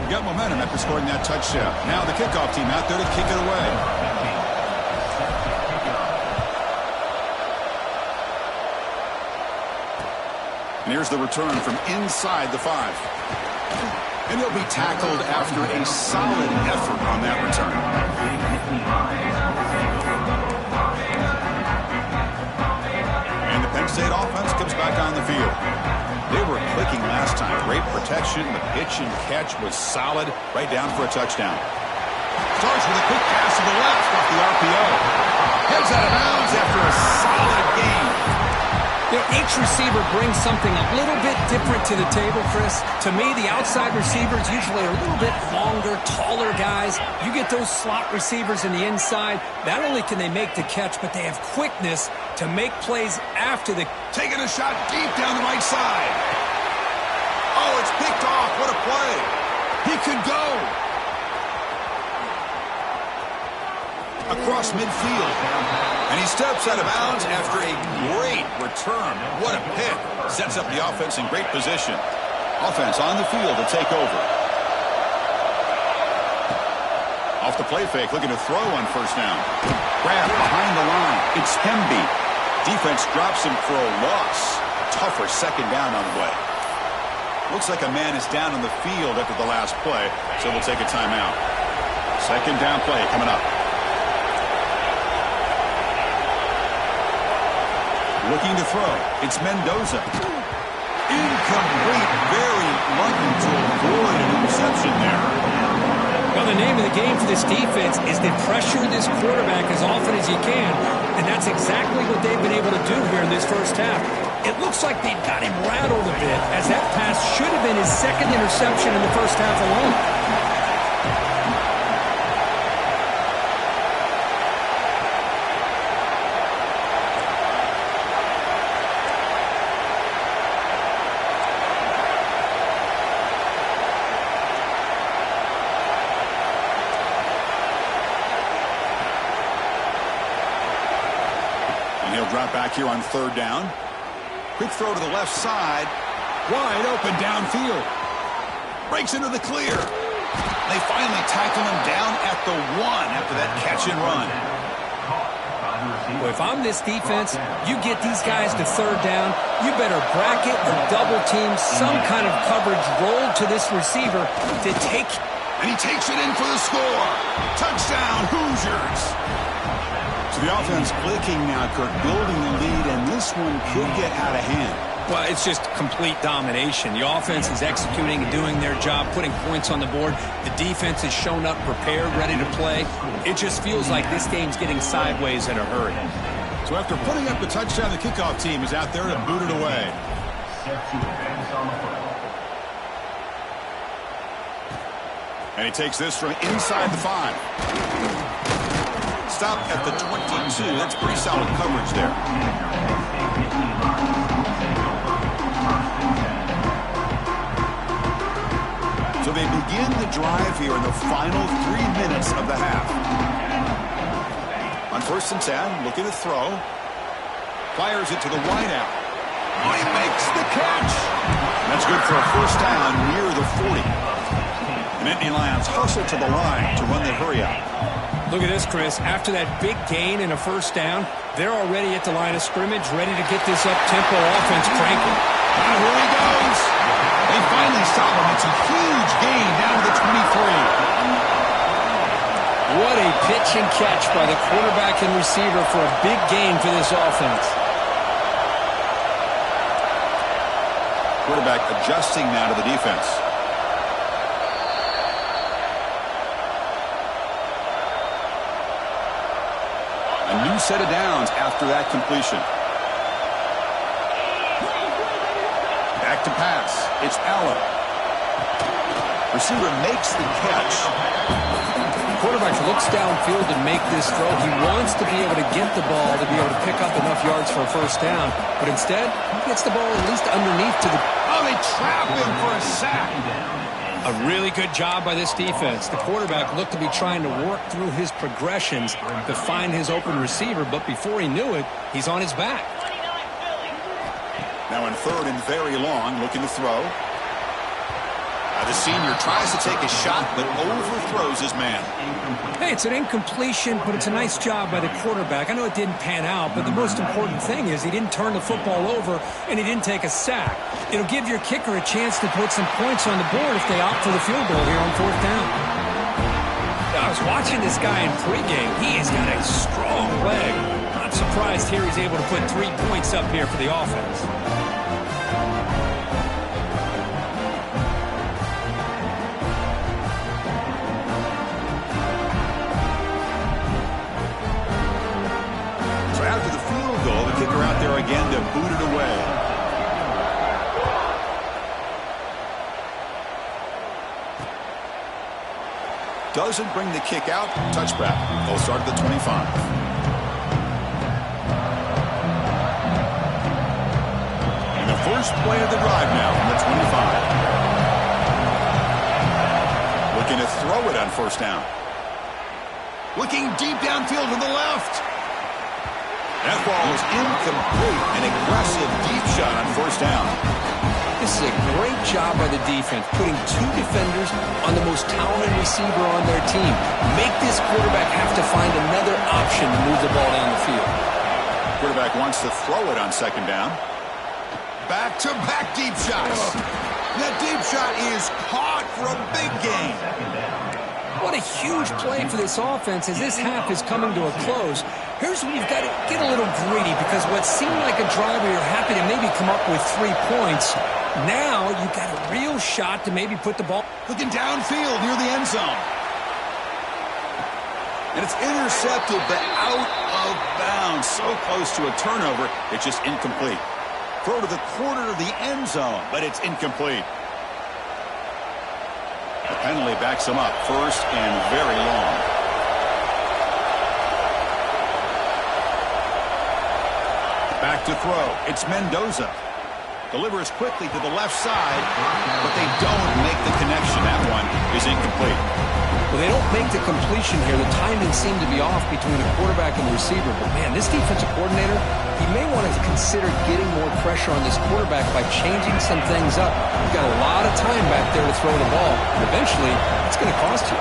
Speaker 1: Got momentum after scoring that touchdown. Now the kickoff team out there to kick it away. And here's the return from inside the 5. And he'll be tackled after a solid effort on that return. And the Penn State offense comes back on the field. They were clicking last time. Great protection. The pitch and catch was solid. Right down for a touchdown. Starts with a quick pass to the left off the RPO. Heads out of bounds after a solid gain.
Speaker 2: You know, each receiver brings something a little bit different to the table, Chris. To me, the outside receivers usually are a little bit longer, taller guys. You get those slot receivers in the inside, not only can they make the catch, but they have quickness to make plays after the...
Speaker 1: Taking a shot deep down the right side. Oh, it's picked off. What a play. He could go. Across midfield. And he steps out of bounds after a great return. What a pick. Sets up the offense in great position. Offense on the field to take over. Off the play fake, looking to throw on first down. Grab behind the line. It's Hemby. Defense drops him for a loss. Tougher second down on the way. Looks like a man is down on the field after the last play, so we'll take a timeout. Second down play coming up. Looking to throw. It's Mendoza. Incomplete. Very lucky to avoid an interception there.
Speaker 2: Well, the name of the game for this defense is to pressure this quarterback as often as you can, and that's exactly what they've been able to do here in this first half. It looks like they've got him rattled a bit, as that pass should have been his second interception in the first half alone.
Speaker 1: Drop back here on third down. Quick throw to the left side. Wide open downfield. Breaks into the clear. They finally tackle him down at the 1 after that catch and run.
Speaker 2: Well, if I'm this defense, you get these guys to third down, you better bracket or double team some kind of coverage roll to this receiver to take.
Speaker 1: And he takes it in for the score. Touchdown, Hoosiers. So the offense clicking now, Kirk, building the lead, and this one could get out of hand.
Speaker 2: Well, it's just complete domination. The offense is executing and doing their job, putting points on the board. The defense has shown up prepared, ready to play. It just feels like this game's getting sideways in a hurry.
Speaker 1: So after putting up the touchdown, the kickoff team is out there to boot it away. And he takes this from inside the 5. Stop at the 22. That's pretty solid coverage there. So they begin the drive here in the final 3 minutes of the half. On 1st and 10, looking to throw. Fires it to the wideout. He makes the catch. That's good for a first down near the 40. And Indy Lions hustle to the line to run the hurry out.
Speaker 2: Look at this, Chris. After that big gain and a first down, they're already at the line of scrimmage, ready to get this up-tempo offense cranking.
Speaker 1: Here he goes. They finally stop him. It's a huge gain down to the 23.
Speaker 2: What a pitch and catch by the quarterback and receiver for a big gain for this offense.
Speaker 1: Quarterback adjusting now to the defense. A new set of downs after that completion. Back to pass. It's Allen. Receiver makes the catch.
Speaker 2: Quarterback looks downfield to make this throw. He wants to be able to get the ball to be able to pick up enough yards for a first down. But instead, he gets the ball at least underneath to the...
Speaker 1: Oh, they trap him for a sack.
Speaker 2: A really good job by this defense. The quarterback looked to be trying to work through his progressions to find his open receiver, but before he knew it, he's on his back.
Speaker 1: Now in third and very long, looking to throw. The senior tries to take a shot, but overthrows his man.
Speaker 2: Hey, it's an incompletion, but it's a nice job by the quarterback. I know it didn't pan out, but the most important thing is he didn't turn the football over, and he didn't take a sack. It'll give your kicker a chance to put some points on the board if they opt for the field goal here on 4th down. I was watching this guy in pregame. He has got a strong leg. I'm surprised here he's able to put 3 points up here for the offense.
Speaker 1: Doesn't bring the kick out. Touchback. They'll start at the 25. And the first play of the drive now from the 25. Looking to throw it on first down. Looking deep downfield to the left. That ball is incomplete. An aggressive deep shot on first down.
Speaker 2: This is a great job by the defense, putting two defenders on the most talented receiver on their team. Make this quarterback have to find another option to move the ball down the field.
Speaker 1: Quarterback wants to throw it on second down. Back-to-back deep shots. That deep shot is caught for a big gain.
Speaker 2: What a huge play for this offense as this half is coming to a close. Here's where you've got to get a little greedy, because what seemed like a drive where you're happy to maybe come up with 3 points, now you've got a real shot to maybe put the ball.
Speaker 1: Looking downfield near the end zone. And it's intercepted, but out of bounds. So close to a turnover, it's just incomplete. Throw to the corner of the end zone, but it's incomplete. The penalty backs him up. First and very long. Back to throw. It's Mendoza. Delivers quickly to the left side, but they don't make the connection. That one is incomplete.
Speaker 2: Well, they don't make the completion here. The timing seemed to be off between the quarterback and the receiver. But, man, this defensive coordinator, he may want to consider getting more pressure on this quarterback by changing some things up. You've got a lot of time back there to throw the ball. And eventually, it's going to cost you.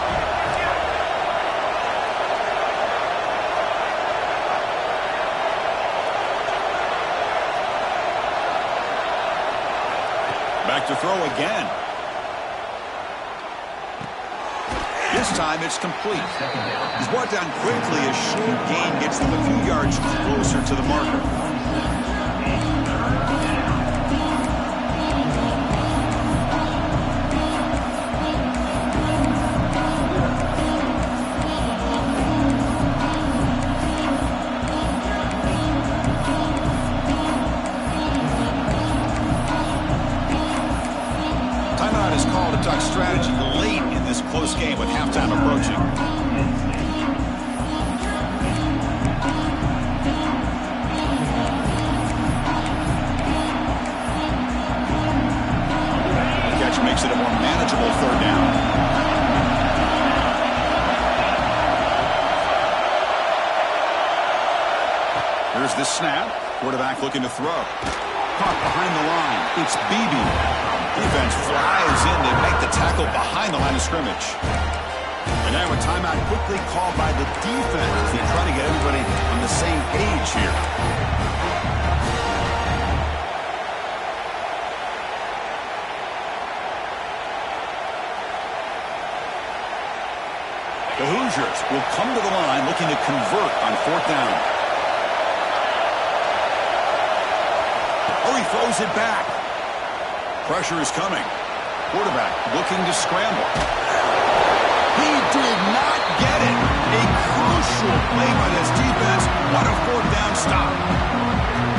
Speaker 1: Back to throw again. This time it's complete. He's brought down quickly as short gain gets them a few yards closer to the marker. Timeout is called to talk strategy late in this close game with halftime approaching. The catch makes it a more manageable third down. Here's the snap. Quarterback looking to throw. Caught behind the line. It's Beebe. Defense flies in. They make the tackle behind the line of scrimmage. And now a timeout quickly called by the defense as they try to get everybody on the same page here. The Hoosiers will come to the line looking to convert on fourth down. Oh, he throws it back. Pressure is coming. Quarterback looking to scramble. He did not get it. A crucial play by this defense. What a fourth down stop.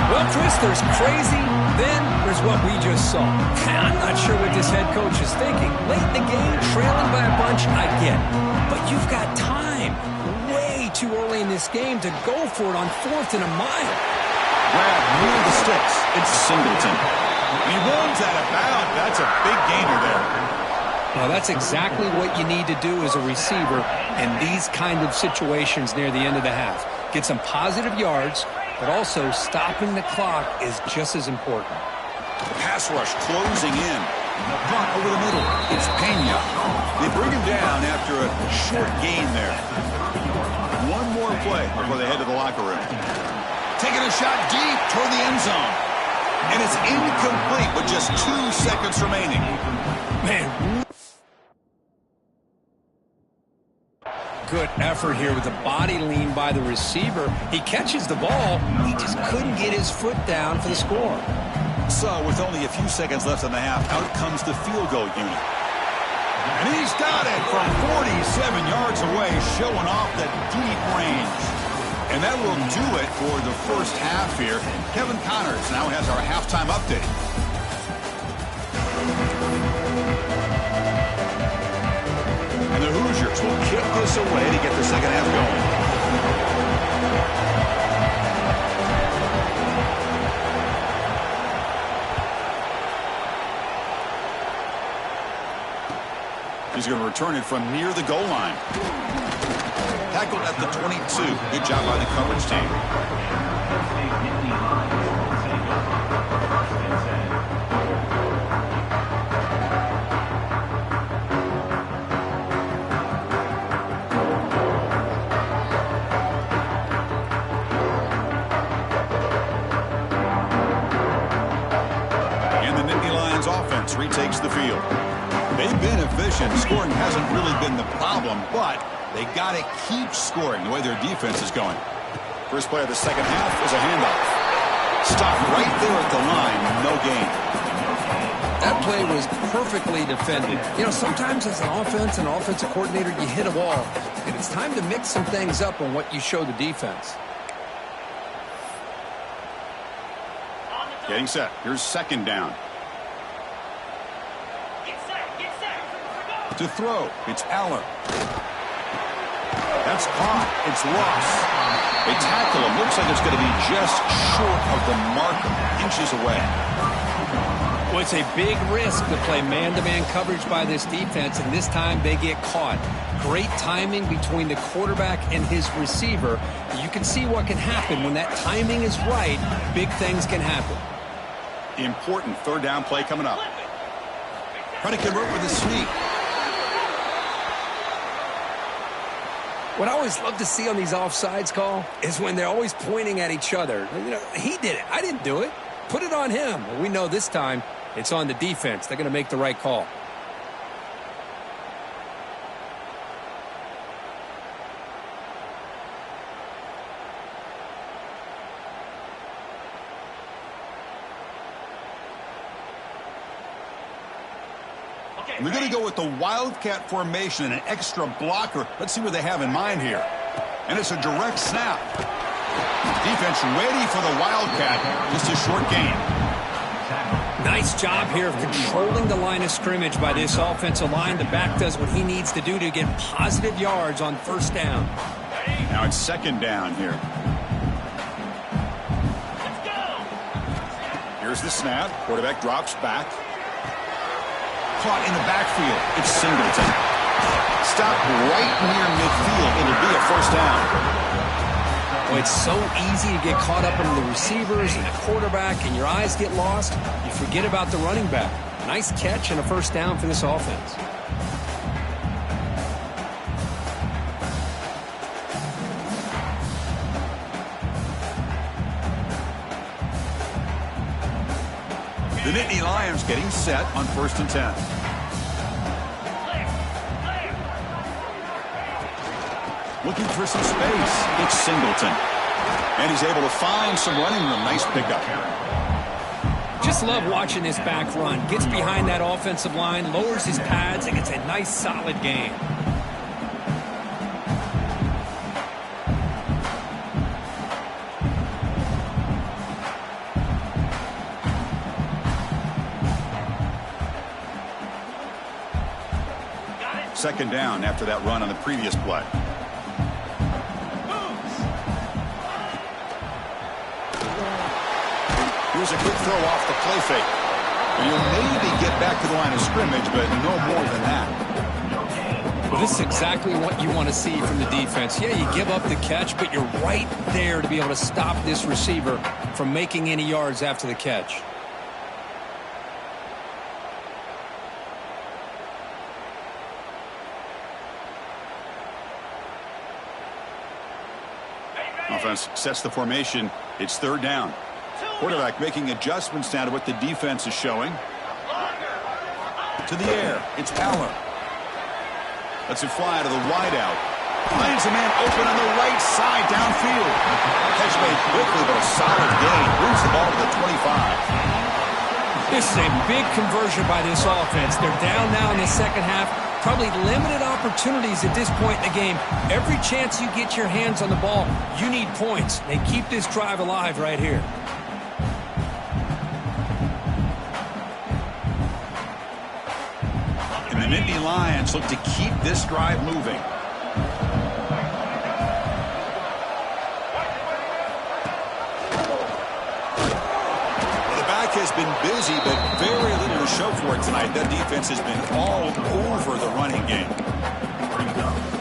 Speaker 2: Well, Chris, there's crazy, then there's what we just saw. I'm not sure what this head coach is thinking. Late in the game, trailing by a bunch, I get it. But you've got time, way too early in this game, to go for it on 4th and a mile.
Speaker 1: Grab near the sticks. It's Singleton. He runs out of bounds. That's a big gainer there.
Speaker 2: Well, that's exactly what you need to do as a receiver in these kind of situations near the end of the half. Get some positive yards, but also stopping the clock is just as important.
Speaker 1: Pass rush closing in. Punt over the middle. It's Pena. They bring him down after a short gain there. One more play before they head to the locker room. Taking a shot deep toward the end zone. And it's incomplete with just 2 seconds remaining.
Speaker 2: Man, good effort here with the body lean by the receiver. He catches the ball. He just couldn't get his foot down for the score.
Speaker 1: So with only a few seconds left in the half, out comes the field goal unit. And he's got it from 47 yards away, showing off the deep range. And that will do it for the first half here. Kevin Connors now has our halftime update. And the Hoosiers Rangers will kick this away to get the second half going. He's going to return it from near the goal line. Tackled at the 22. Good job by the coverage team. And the Nittany Lions offense retakes the field. They've been efficient. Scoring hasn't really been the problem, but they got to keep scoring the way their defense is going. First play of the second half is a handoff. Stopped right there at the line. No gain.
Speaker 2: That play was perfectly defended. You know, sometimes as an offensive coordinator, you hit a wall, and it's time to mix some things up on what you show the defense.
Speaker 1: Getting set. Here's second down. To throw, it's Aller. That's caught. It's Ross. They tackle him. Looks like it's going to be just short of the marker, inches away.
Speaker 2: Well, it's a big risk to play man-to-man coverage by this defense, and this time they get caught. Great timing between the quarterback and his receiver. You can see what can happen when that timing is right. Big things can happen.
Speaker 1: Important third down play coming up. Trying to convert with a sneak.
Speaker 2: What I always love to see on these offsides call is when they're always pointing at each other. You know, he did it. I didn't do it. Put it on him. Well, we know this time it's on the defense. They're going to make the right call.
Speaker 1: We're going to go with the Wildcat formation and an extra blocker. Let's see what they have in mind here. And it's a direct snap. Defense ready for the Wildcat. Just a short gain.
Speaker 2: Nice job here of controlling the line of scrimmage by this offensive line. The back does what he needs to do to get positive yards on first down.
Speaker 1: Now it's second down here. Here's the snap. Quarterback drops back. Caught in the backfield. It's Singleton. Stopped right near midfield. It'll be a first down.
Speaker 2: Well, it's so easy to get caught up in the receivers and the quarterback, and your eyes get lost. You forget about the running back. Nice catch and a first down for this offense.
Speaker 1: The Nittany Lions getting set on 1st and 10. Looking for some space. It's Singleton. And he's able to find some running room. Nice pickup.
Speaker 2: Just love watching this back run. Gets behind that offensive line, lowers his pads, and gets a nice solid gain.
Speaker 1: Second down after that run on the previous play. Here's a quick throw off the play fake. And you'll maybe get back to the line of scrimmage, but no more than that.
Speaker 2: Well, this is exactly what you want to see from the defense. Yeah, you give up the catch, but you're right there to be able to stop this receiver from making any yards after the catch.
Speaker 1: Offense sets the formation. It's third down. Quarterback making adjustments now to what the defense is showing. To the air. It's Aller. Lets it fly to the wideout. Finds a man open on the right side downfield. Catch made quickly, but a solid gain. Moves the ball to the 25.
Speaker 2: This is a big conversion by this offense. They're down now in the second half. Probably limited opportunities at this point in the game. Every chance you get your hands on the ball, you need points. They keep this drive alive right here.
Speaker 1: the Nittany Lions look to keep this drive moving. Well, the back has been busy, but very little to show for it tonight. That defense has been all over the running game.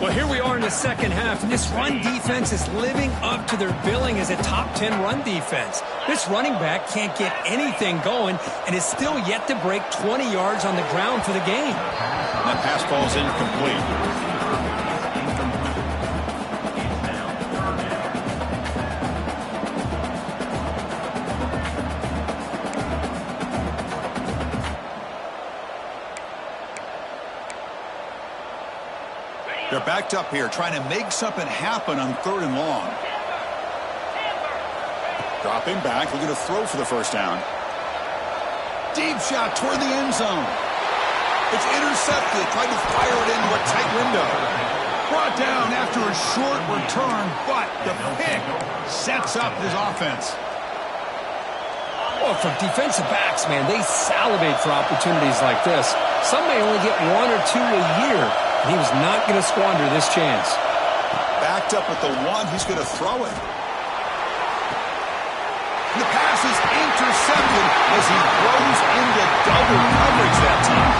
Speaker 2: Well, here we are in the second half, and this run defense is living up to their billing as a top 10 run defense. This running back can't get anything going and is still yet to break 20 yards on the ground for the game.
Speaker 1: And that pass falls incomplete. They're backed up here, trying to make something happen on 3rd and long. Dropping back, looking to throw for the first down. Deep shot toward the end zone. It's intercepted, tried to fire it into a tight window. Brought down after a short return, but the pick sets up his offense.
Speaker 2: Well, for defensive backs, man, they salivate for opportunities like this. Some may only get 1 or 2 a year. He was not going to squander this chance.
Speaker 1: Backed up with the 1, he's going to throw it. The pass is intercepted as he throws into double coverage that time.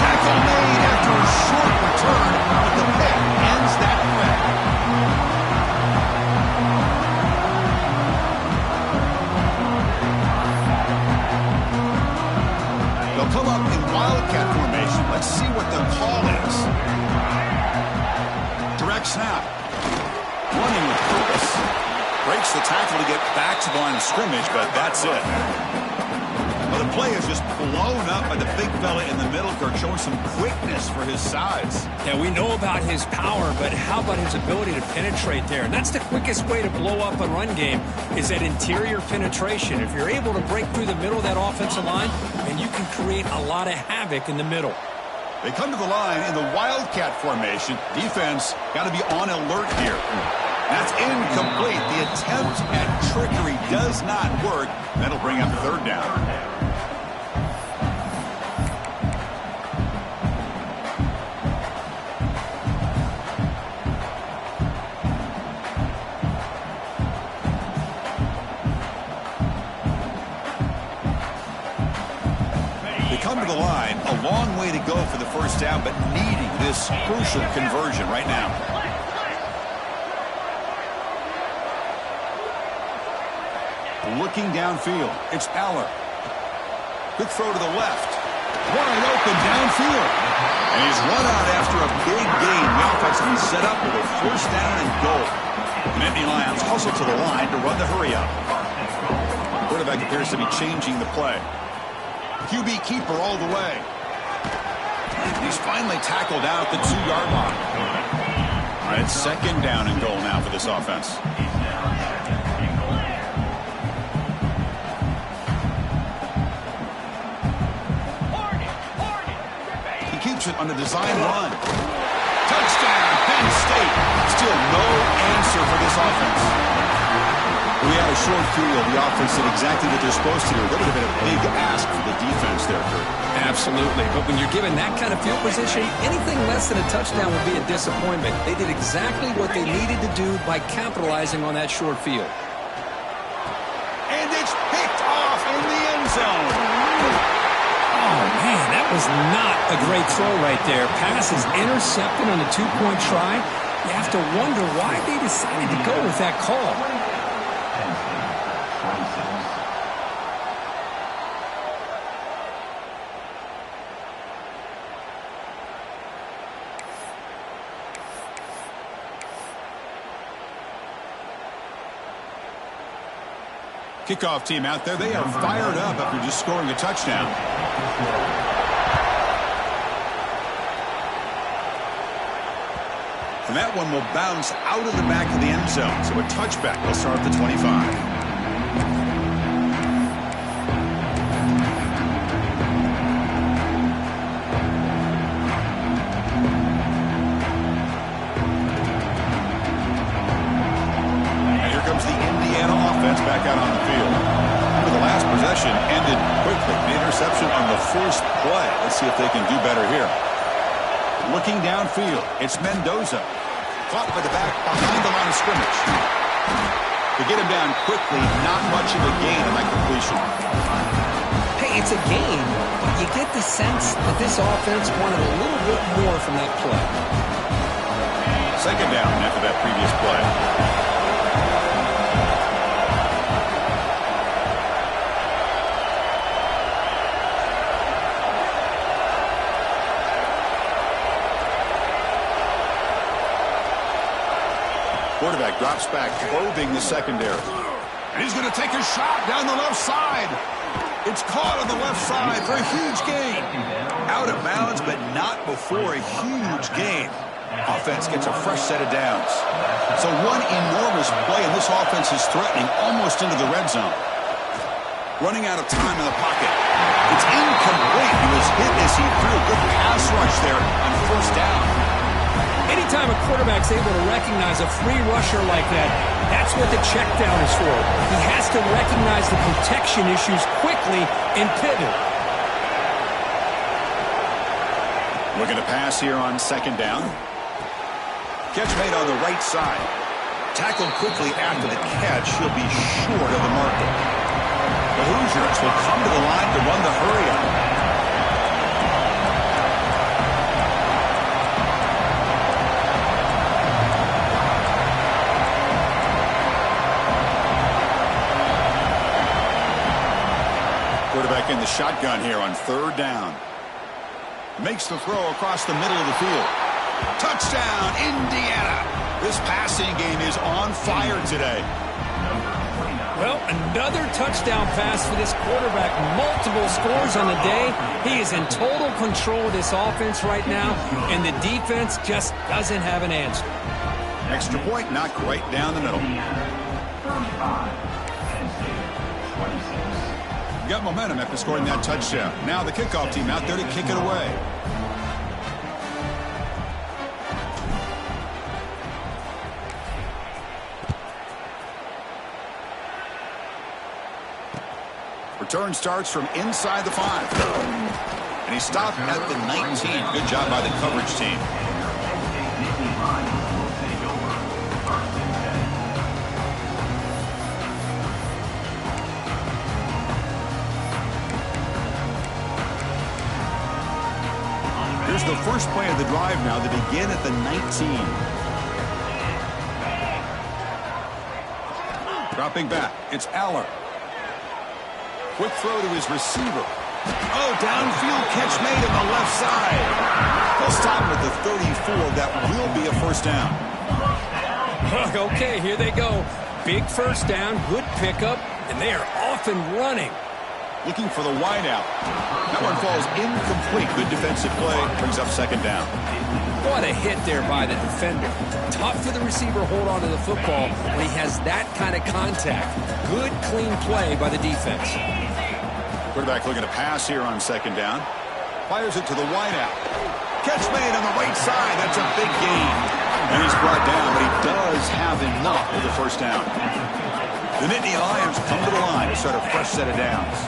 Speaker 1: Tackle made after a short return, but the pick ends that threat. They'll come up in wildcat formation. Let's see what the call is. Direct snap. Running with purpose. Breaks the tackle to get back to the line of scrimmage, but that's it. Well, the play is just blown up by the big fella in the middle, Kirk, showing some quickness for his size.
Speaker 2: Yeah, we know about his power, but how about his ability to penetrate there? And that's the quickest way to blow up a run game, is that interior penetration. If you're able to break through the middle of that offensive line, then you can create a lot of havoc in the middle.
Speaker 1: They come to the line in the wildcat formation. Defense got to be on alert here. That's incomplete. The attempt at trickery does not work. That'll bring up 3rd down. They come to the line, a long way to go for the first down, but needing this crucial conversion right now. Looking downfield, it's Aller. Good throw to the left. Wide open downfield. And he's run out after a big gain. The offense will be set up with a first down and goal. The Nittany Lions hustle to the line to run the hurry up. The quarterback appears to be changing the play. QB keeper all the way. He's finally tackled out at the 2-yard line. All right, 2nd down and goal now for this offense. Keeps it on the design run. Touchdown, Penn State. Still no answer for this offense. We had a short field. The offense did exactly what they're supposed to do. That would have been a big ask for the defense there, Kurt.
Speaker 2: Absolutely. But when you're given that kind of field position, anything less than a touchdown would be a disappointment. They did exactly what they needed to do by capitalizing on that short field.
Speaker 1: And it's picked off in the end zone.
Speaker 2: Oh, man, that was not a great throw right there. Pass is intercepted on the 2-point try. You have to wonder why they decided to go with that call.
Speaker 1: Kickoff team out there, they are fired up after just scoring a touchdown. And that one will bounce out of the back of the end zone. So a touchback will start at the 25. Back out on the field. Remember, the last possession ended quickly. The interception on the first play. Let's see if they can do better here. Looking downfield, it's Mendoza. Caught by the back behind the line of scrimmage. To get him down quickly, not much of a gain on that completion.
Speaker 2: Hey, it's a gain, but you get the sense that this offense wanted a little bit more from that play.
Speaker 1: Second down after that previous play. Quarterback drops back, probing the secondary. And he's going to take a shot down the left side. It's caught on the left side for a huge gain. Out of bounds, but not before a huge gain. Offense gets a fresh set of downs. So one enormous play, and this offense is threatening almost into the red zone. Running out of time in the pocket. It's incomplete. He was hit as he threw a good pass rush there on first down.
Speaker 2: Anytime a quarterback's able to recognize a free rusher like that, that's what the check down is for. He has to recognize the protection issues quickly and pivot.
Speaker 1: Looking to pass here on second down. Catch made on the right side. Tackled quickly after the catch. He'll be short of the marker. The Hoosiers will come to the line to run the hurry-up. Quarterback in the shotgun here on third down. Makes the throw across the middle of the field. Touchdown, Indiana. This passing game is on fire today.
Speaker 2: Well, another touchdown pass for this quarterback. Multiple scores on the day. He is in total control of this offense right now, and the defense just doesn't have an answer.
Speaker 1: Extra point knocked right down the middle. Got momentum after scoring that touchdown. Now the kickoff team out there to kick it away. Return starts from inside the 5. And he stopped at the 19. Good job by the coverage team. Here's the first play of the drive now to begin at the 19. Dropping back, it's Aller. Quick throw to his receiver. Oh, downfield catch made on the left side. He'll stop with the 34. That will be a first down.
Speaker 2: Okay, here they go. Big first down, good pickup, and they are off and running.
Speaker 1: Looking for the wideout. That one falls incomplete. Good defensive play. Brings up second down.
Speaker 2: What a hit there by the defender. Tough for the receiver to hold on to the football when he has that kind of contact. Good, clean play by the defense.
Speaker 1: Quarterback looking to pass here on second down. Fires it to the wideout. Catch made on the right side. That's a big gain. And he's brought down, but he does have enough for the first down. The Nittany Lions come to the line to start a fresh set of downs.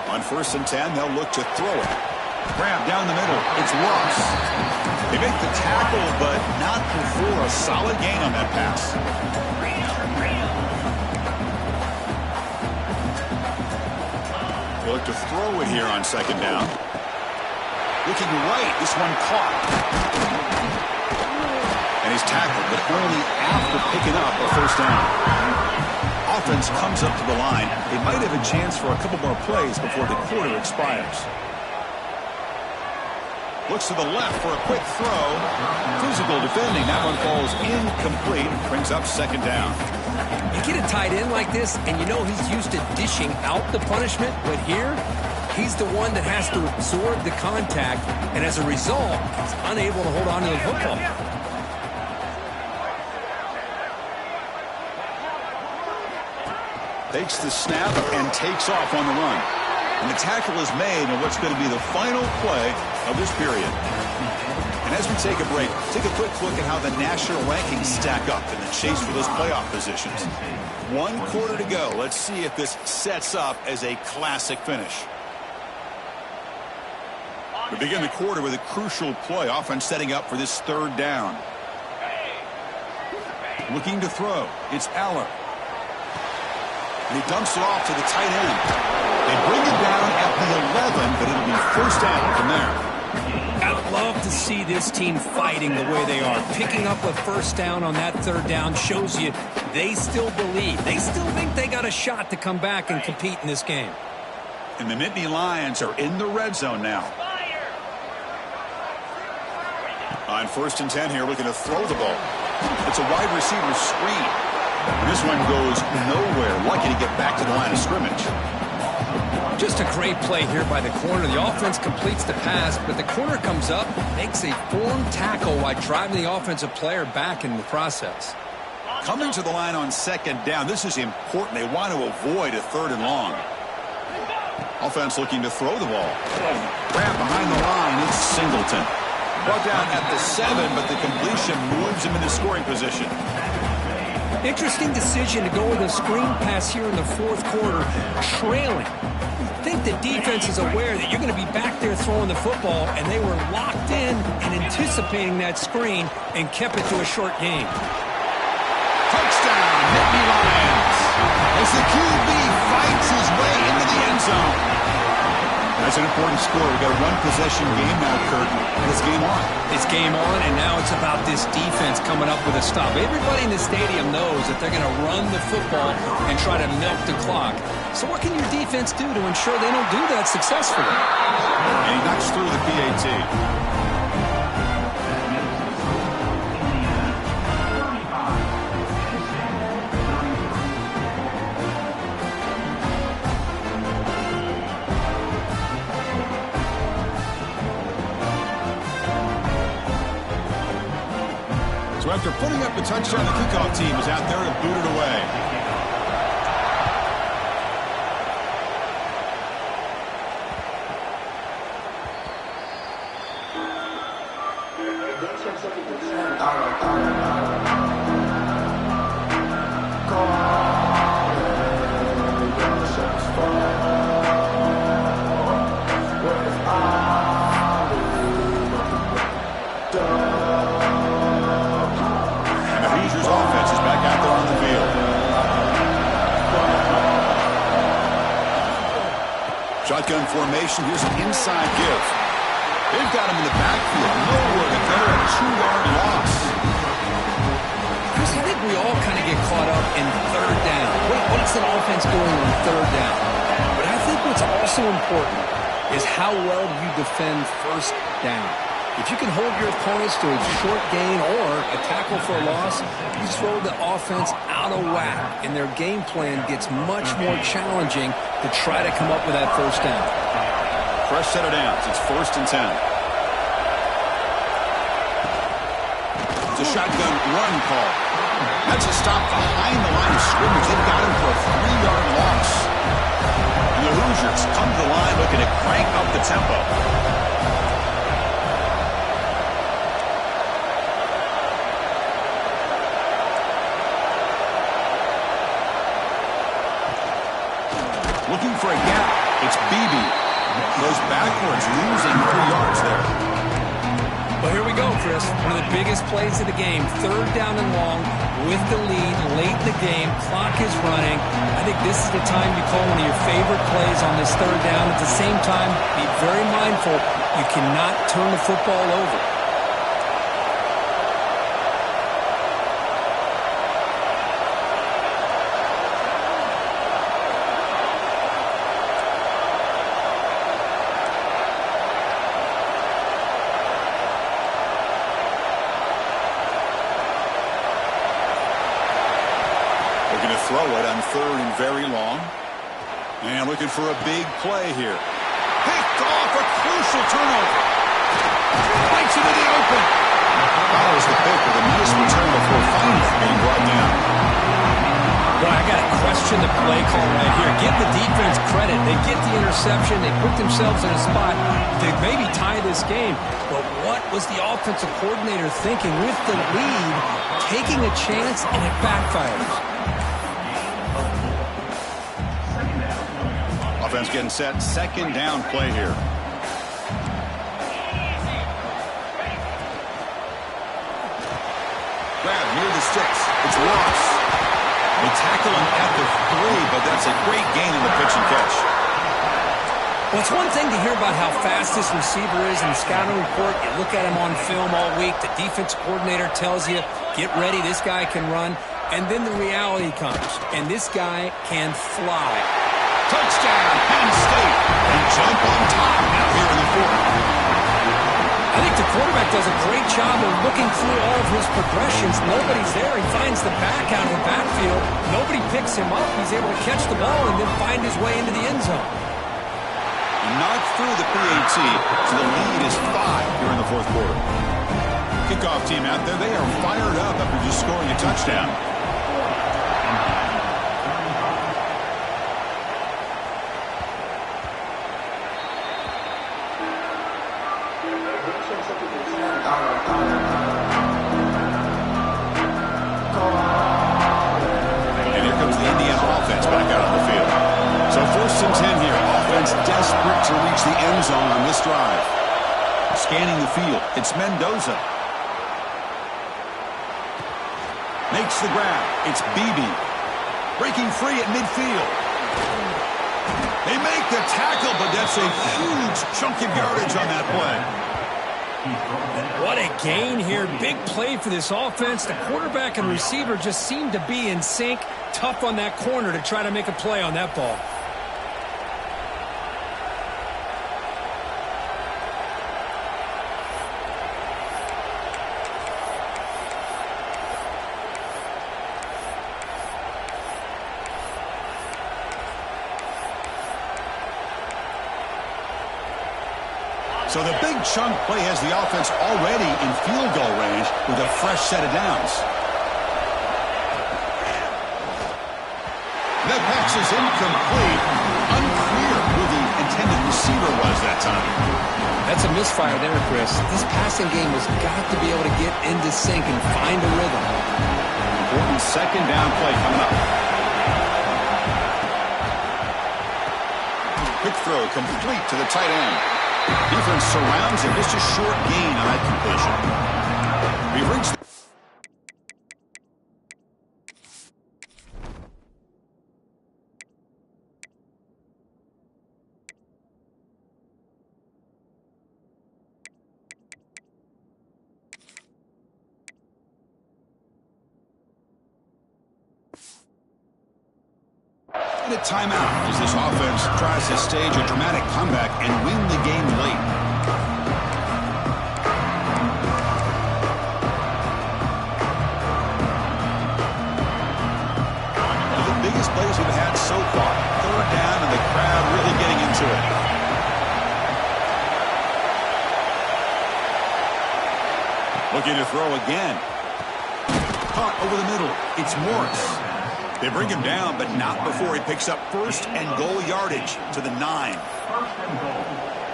Speaker 1: On 1st and 10, they'll look to throw it. Grab down the middle. It's Ross. They make the tackle, but not before a solid gain on that pass. They look to throw it here on second down. Looking right. This one caught. And he's tackled, but only after picking up a first down. Offense comes up to the line. They might have a chance for a couple more plays before the quarter expires. Looks to the left for a quick throw. Physical defending. That one falls incomplete. Brings up second down.
Speaker 2: You get a tight end like this, and you know he's used to dishing out the punishment, but here, he's the one that has to absorb the contact, and as a result, he's unable to hold on to the football.
Speaker 1: Takes the snap and takes off on the run. And the tackle is made on what's going to be the final play of this period. And as we take a break, take a quick look at how the national rankings stack up in the chase for those playoff positions. 1 quarter to go. Let's see if this sets up as a classic finish. We begin the quarter with a crucial play. Offense setting up for this third down. Looking to throw. It's Aller. And he dumps it off to the tight end. They bring it down at the 11, but it'll be first down from there.
Speaker 2: I'd love to see this team fighting the way they are. Picking up a first down on that third down shows you they still believe. They still think they got a shot to come back and compete in this game.
Speaker 1: And the Nittany Lions are in the red zone now. On 1st and 10 here, looking to throw the ball. It's a wide receiver screen. And this one goes nowhere. Lucky to get back to the line of scrimmage.
Speaker 2: Just a great play here by the corner. The offense completes the pass, but the corner comes up, makes a forward tackle while driving the offensive player back in the process.
Speaker 1: Coming to the line on 2nd down. This is important. They want to avoid a 3rd and long. Offense looking to throw the ball. Grab behind the line. It's Singleton. Brought down at the 7, but the completion moves him into scoring position.
Speaker 2: Interesting decision to go with a screen pass here in the 4th quarter, trailing. I think the defense is aware that you're going to be back there throwing the football, and they were locked in and anticipating that screen and kept it to a short game.
Speaker 1: Touchdown, Nittany Lions, as the QB fights his way into the end zone. That's an important score. We've got a one-possession game now, Kurt. It's game on.
Speaker 2: It's game on, and now it's about this defense coming up with a stop. Everybody in the stadium knows that they're going to run the football and try to milk the clock. So what can your defense do to ensure they don't do that successfully?
Speaker 1: And he knocks through the PAT. So after putting up the touchdown, the kickoff team is out there to boot it away. Shotgun formation. Here's an inside give. They've got him in the backfield. Nowhere to go. A 2-yard loss.
Speaker 2: Chris, I think we all kind of get caught up in third down. What's an offense doing on third down? But I think what's also important is how well you defend first down. If you can hold your opponents to a short gain or a tackle for a loss, you throw the offense out of whack, and their game plan gets much more challenging to try to come up with that first down.
Speaker 1: Fresh set of downs. It's 1st and 10. It's a shotgun run call. That's a stop behind the line of scrimmage. They've got him for a 3-yard loss. And the Hoosiers come to the line looking to crank up the tempo. Looking for a gap. It's Beebe. Goes backwards, losing 3 yards there.
Speaker 2: Well, here we go, Chris. One of the biggest plays of the game. Third down and long with the lead late in the game. Clock is running. I think this is the time you call one of your favorite plays on this third down. At the same time, be very mindful. You cannot turn the football over.
Speaker 1: Throw it on 3rd and very long. And looking for a big play here. Picked off, a crucial turnover. Right into the open. That was the pick with a nice return before finally being brought down.
Speaker 2: Well, I got to question the play call right here. Give the defense credit. They get the interception. They put themselves in a spot to maybe tie this game. But what was the offensive coordinator thinking with the lead, taking a chance, and it backfires?
Speaker 1: Offense getting set. 2nd down play here. crowd near the sticks. It's Ross. They tackle him at the 3, but that's a great gain in the pitch and catch.
Speaker 2: Well, it's one thing to hear about how fast this receiver is in the scouting report. You look at him on film all week. The defense coordinator tells you, get ready, this guy can run. And then the reality comes, and this guy can fly.
Speaker 1: Touchdown, Penn State. And jump on top now here in the 4th.
Speaker 2: I think the quarterback does a great job of looking through all of his progressions. Nobody's there. He finds the back out of the backfield. Nobody picks him up. He's able to catch the ball and then find his way into the end zone.
Speaker 1: Not through the PAT, so the lead is 5 here in the 4th quarter. Kickoff team out there, they are fired up after just scoring a touchdown. And here comes the Indiana offense back out on the field. So 1st and 10 here. Offense desperate to reach the end zone on this drive. Scanning the field. It's Mendoza. Makes the grab. It's Beebe. Breaking free at midfield. They make the tackle, but that's a huge chunk of yardage on that play.
Speaker 2: What a gain here. Big play for this offense. The quarterback and receiver just seem to be in sync. Tough on that corner to try to make a play on that ball.
Speaker 1: So the big chunk play has the offense already in field goal range with a fresh set of downs. That pass is incomplete. Unclear who the intended receiver was that time.
Speaker 2: That's a misfire there, Chris. This passing game has got to be able to get into sync and find a rhythm.
Speaker 1: Important 2nd down play coming up. Quick throw complete to the tight end. Defense surrounds him. Just a short gain on that completion. We've reached a timeout as this offense tries to stage a dramatic comeback and win the game late. One of the biggest plays we've had so far. 3rd down and the crowd really getting into it. Looking to throw again. Caught over the middle. It's Morris. They bring him down, but not before he picks up 1st and goal yardage to the 9.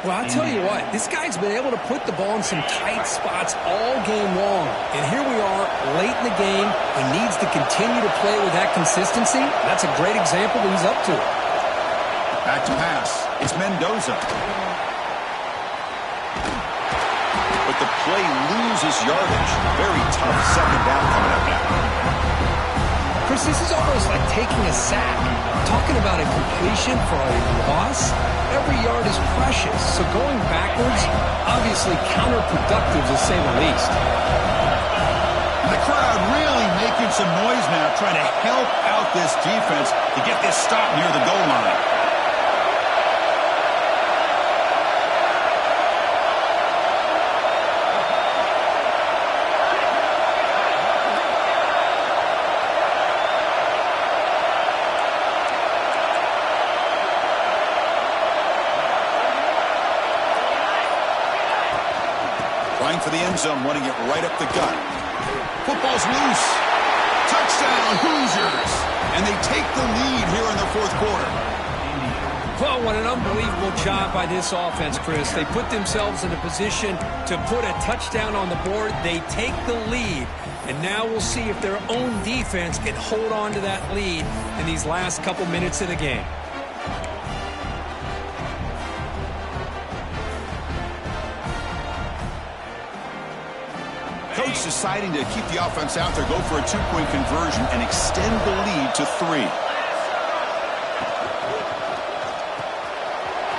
Speaker 2: Well, I'll tell you what, this guy's been able to put the ball in some tight spots all game long. And here we are, late in the game. He needs to continue to play with that consistency. That's a great example that he's up to it.
Speaker 1: Back to pass. It's Mendoza. But the play loses yardage. Very tough 2nd down coming up now.
Speaker 2: Chris, this is almost like taking a sack. Talking about a completion for a loss, every yard is precious. So going backwards, obviously counterproductive to say the least.
Speaker 1: The crowd really making some noise now, trying to help out this defense to get this stop near the goal line. Trying for the end zone, running it right up the gut. Football's loose. Touchdown, Hoosiers. And they take the lead here in the 4th quarter.
Speaker 2: Well, what an unbelievable job by this offense, Chris. They put themselves in a position to put a touchdown on the board. They take the lead. And now we'll see if their own defense can hold on to that lead in these last couple minutes of the game.
Speaker 1: Coach deciding to keep the offense out there, go for a two-point conversion, and extend the lead to 3.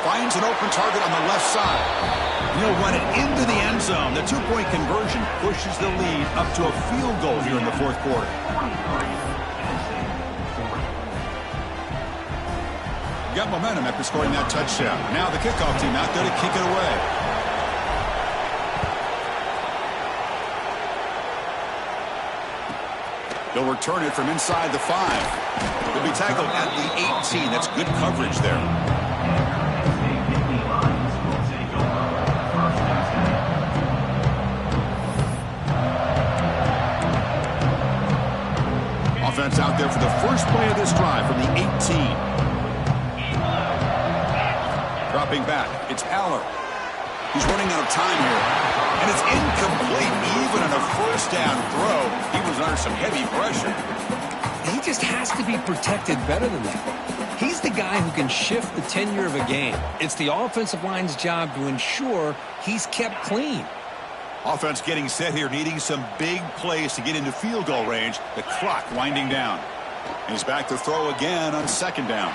Speaker 1: Finds an open target on the left side. He'll run it into the end zone. The two-point conversion pushes the lead up to a field goal here in the fourth quarter. Got momentum after scoring that touchdown. Now the kickoff team out there to kick it away. They'll return it from inside the 5. He'll be tackled at the 18. That's good coverage there. Offense out there for the first play of this drive from the 18. Dropping back, it's Aller. He's running out of time here. And it's incomplete. Even on a first down throw, he was under some heavy pressure.
Speaker 2: He just has to be protected better than that. He's the guy who can shift the tenure of a game. It's the offensive line's job to ensure he's kept clean.
Speaker 1: Offense getting set here, needing some big plays to get into field goal range. The clock winding down. He's back to throw again on second down.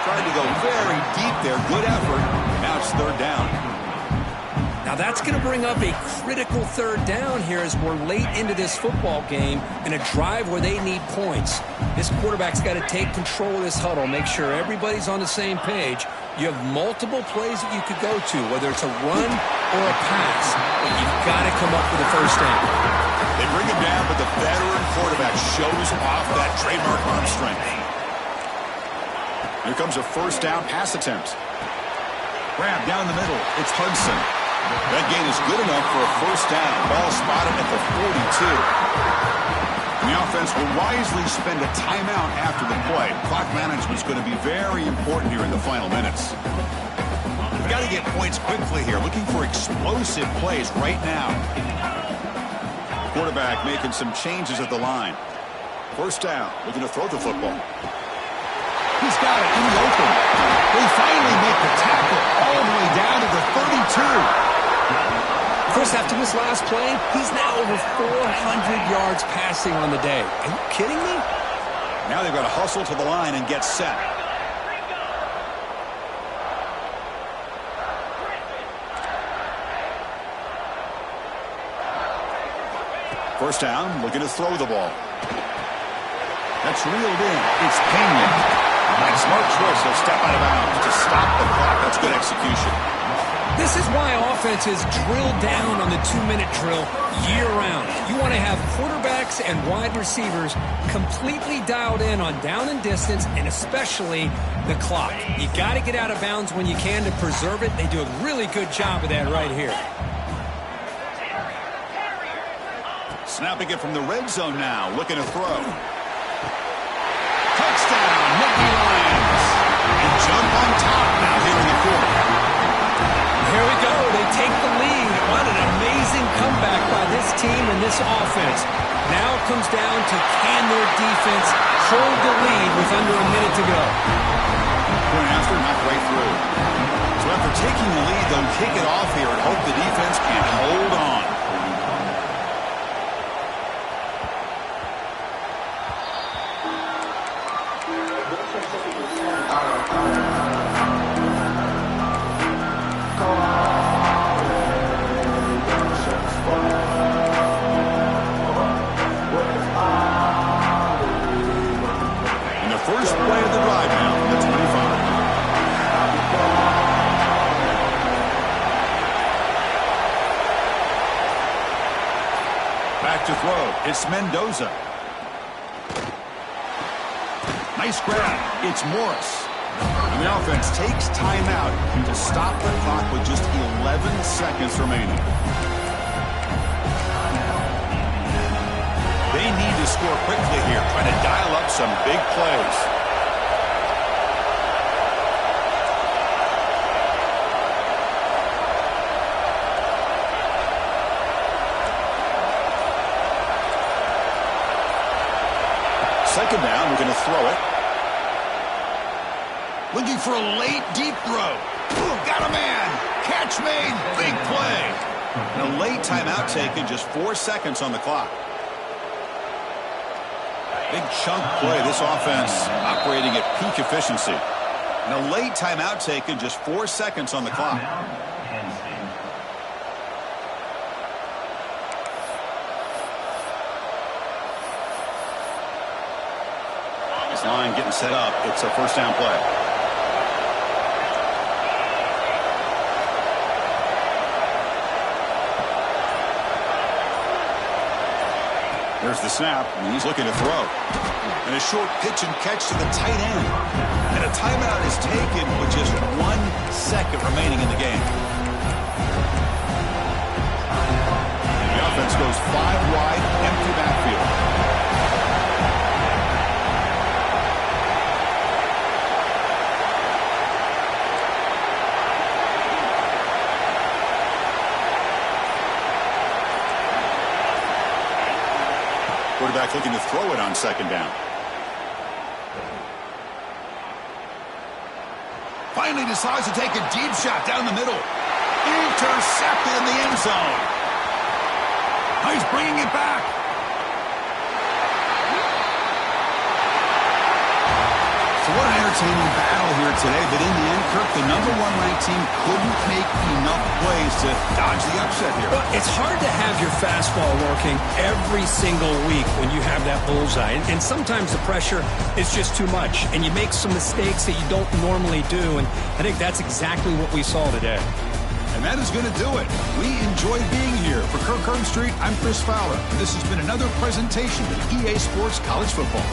Speaker 1: Trying to go very deep there. Good effort. Now it's third down.
Speaker 2: Now that's going to bring up a critical third down here as we're late into this football game in a drive where they need points. This quarterback's got to take control of this huddle, make sure everybody's on the same page. You have multiple plays that you could go to, whether it's a run or a pass, but you've got to come up with a first down.
Speaker 1: They bring him down, but the veteran quarterback shows off that trademark arm strength. Here comes a first down pass attempt. Grab down the middle. It's Hudson. That gain is good enough for a first down. Ball spotted at the 42. And the offense will wisely spend a timeout after the play. Clock management is going to be very important here in the final minutes. We've got to get points quickly here. Looking for explosive plays right now. Quarterback making some changes at the line. First down. Looking to throw the football. He's got it in the open. They finally make the tackle all the way down to the 32.
Speaker 2: Chris, after this last play, he's now over 400 yards passing on the day. Are you kidding me?
Speaker 1: Now they've got to hustle to the line and get set. First down, looking to throw the ball. That's reeled in. It's Pena. And smart choice, he'll step out of bounds to stop the clock. That's good execution.
Speaker 2: This is why offense is drilled down on the 2-minute drill year-round. You want to have quarterbacks and wide receivers completely dialed in on down and distance, and especially the clock. You got to get out of bounds when you can to preserve it. They do a really good job of that right here.
Speaker 1: Snapping it from the red zone now, looking to throw. Touchdown, Nittany Lions. And jump on top now here in the fourth.
Speaker 2: Here we go. They take the lead. What an amazing comeback by this team and this offense. Now it comes down to can their defense hold the lead with under a minute to go.
Speaker 1: Point after, not right through. So after taking the lead, they'll kick it off here and hope the defense can hold on. First play of the drive now from the 25. Back to throw. It's Mendoza. Nice grab. It's Morris. And the offense takes timeout to stop the clock with just 11 seconds remaining. They need to score quickly here, trying to dial up some big plays. Second down, we're going to throw it. Looking for a late, deep throw. Ooh, got a man. Catch made. Big play. And a late timeout taken, just 4 seconds on the clock. Big chunk play, this offense operating at peak efficiency. And a late timeout taken, just 4 seconds on the clock. This line getting set up. It's a first down play. There's the snap, and he's looking to throw. And a short pitch and catch to the tight end. And a timeout is taken with just 1 second remaining in the game. And the offense goes 5 wide, empty backfield. Quarterback looking to throw it on second down. Finally decides to take a deep shot down the middle. Intercepted in the end zone. Now he's bringing it back. So what an entertaining battle here today. But in the end, Kirk, the #1 ranked team couldn't make enough plays to dodge the upset here.
Speaker 2: Well, it's hard to have your fastball working every single week when you have that bullseye. And sometimes the pressure is just too much. And you make some mistakes that you don't normally do. And I think that's exactly what we saw today.
Speaker 1: And that is going to do it. We enjoyed being here. For Kirk Street, I'm Chris Fowler. And this has been another presentation of EA Sports College Football.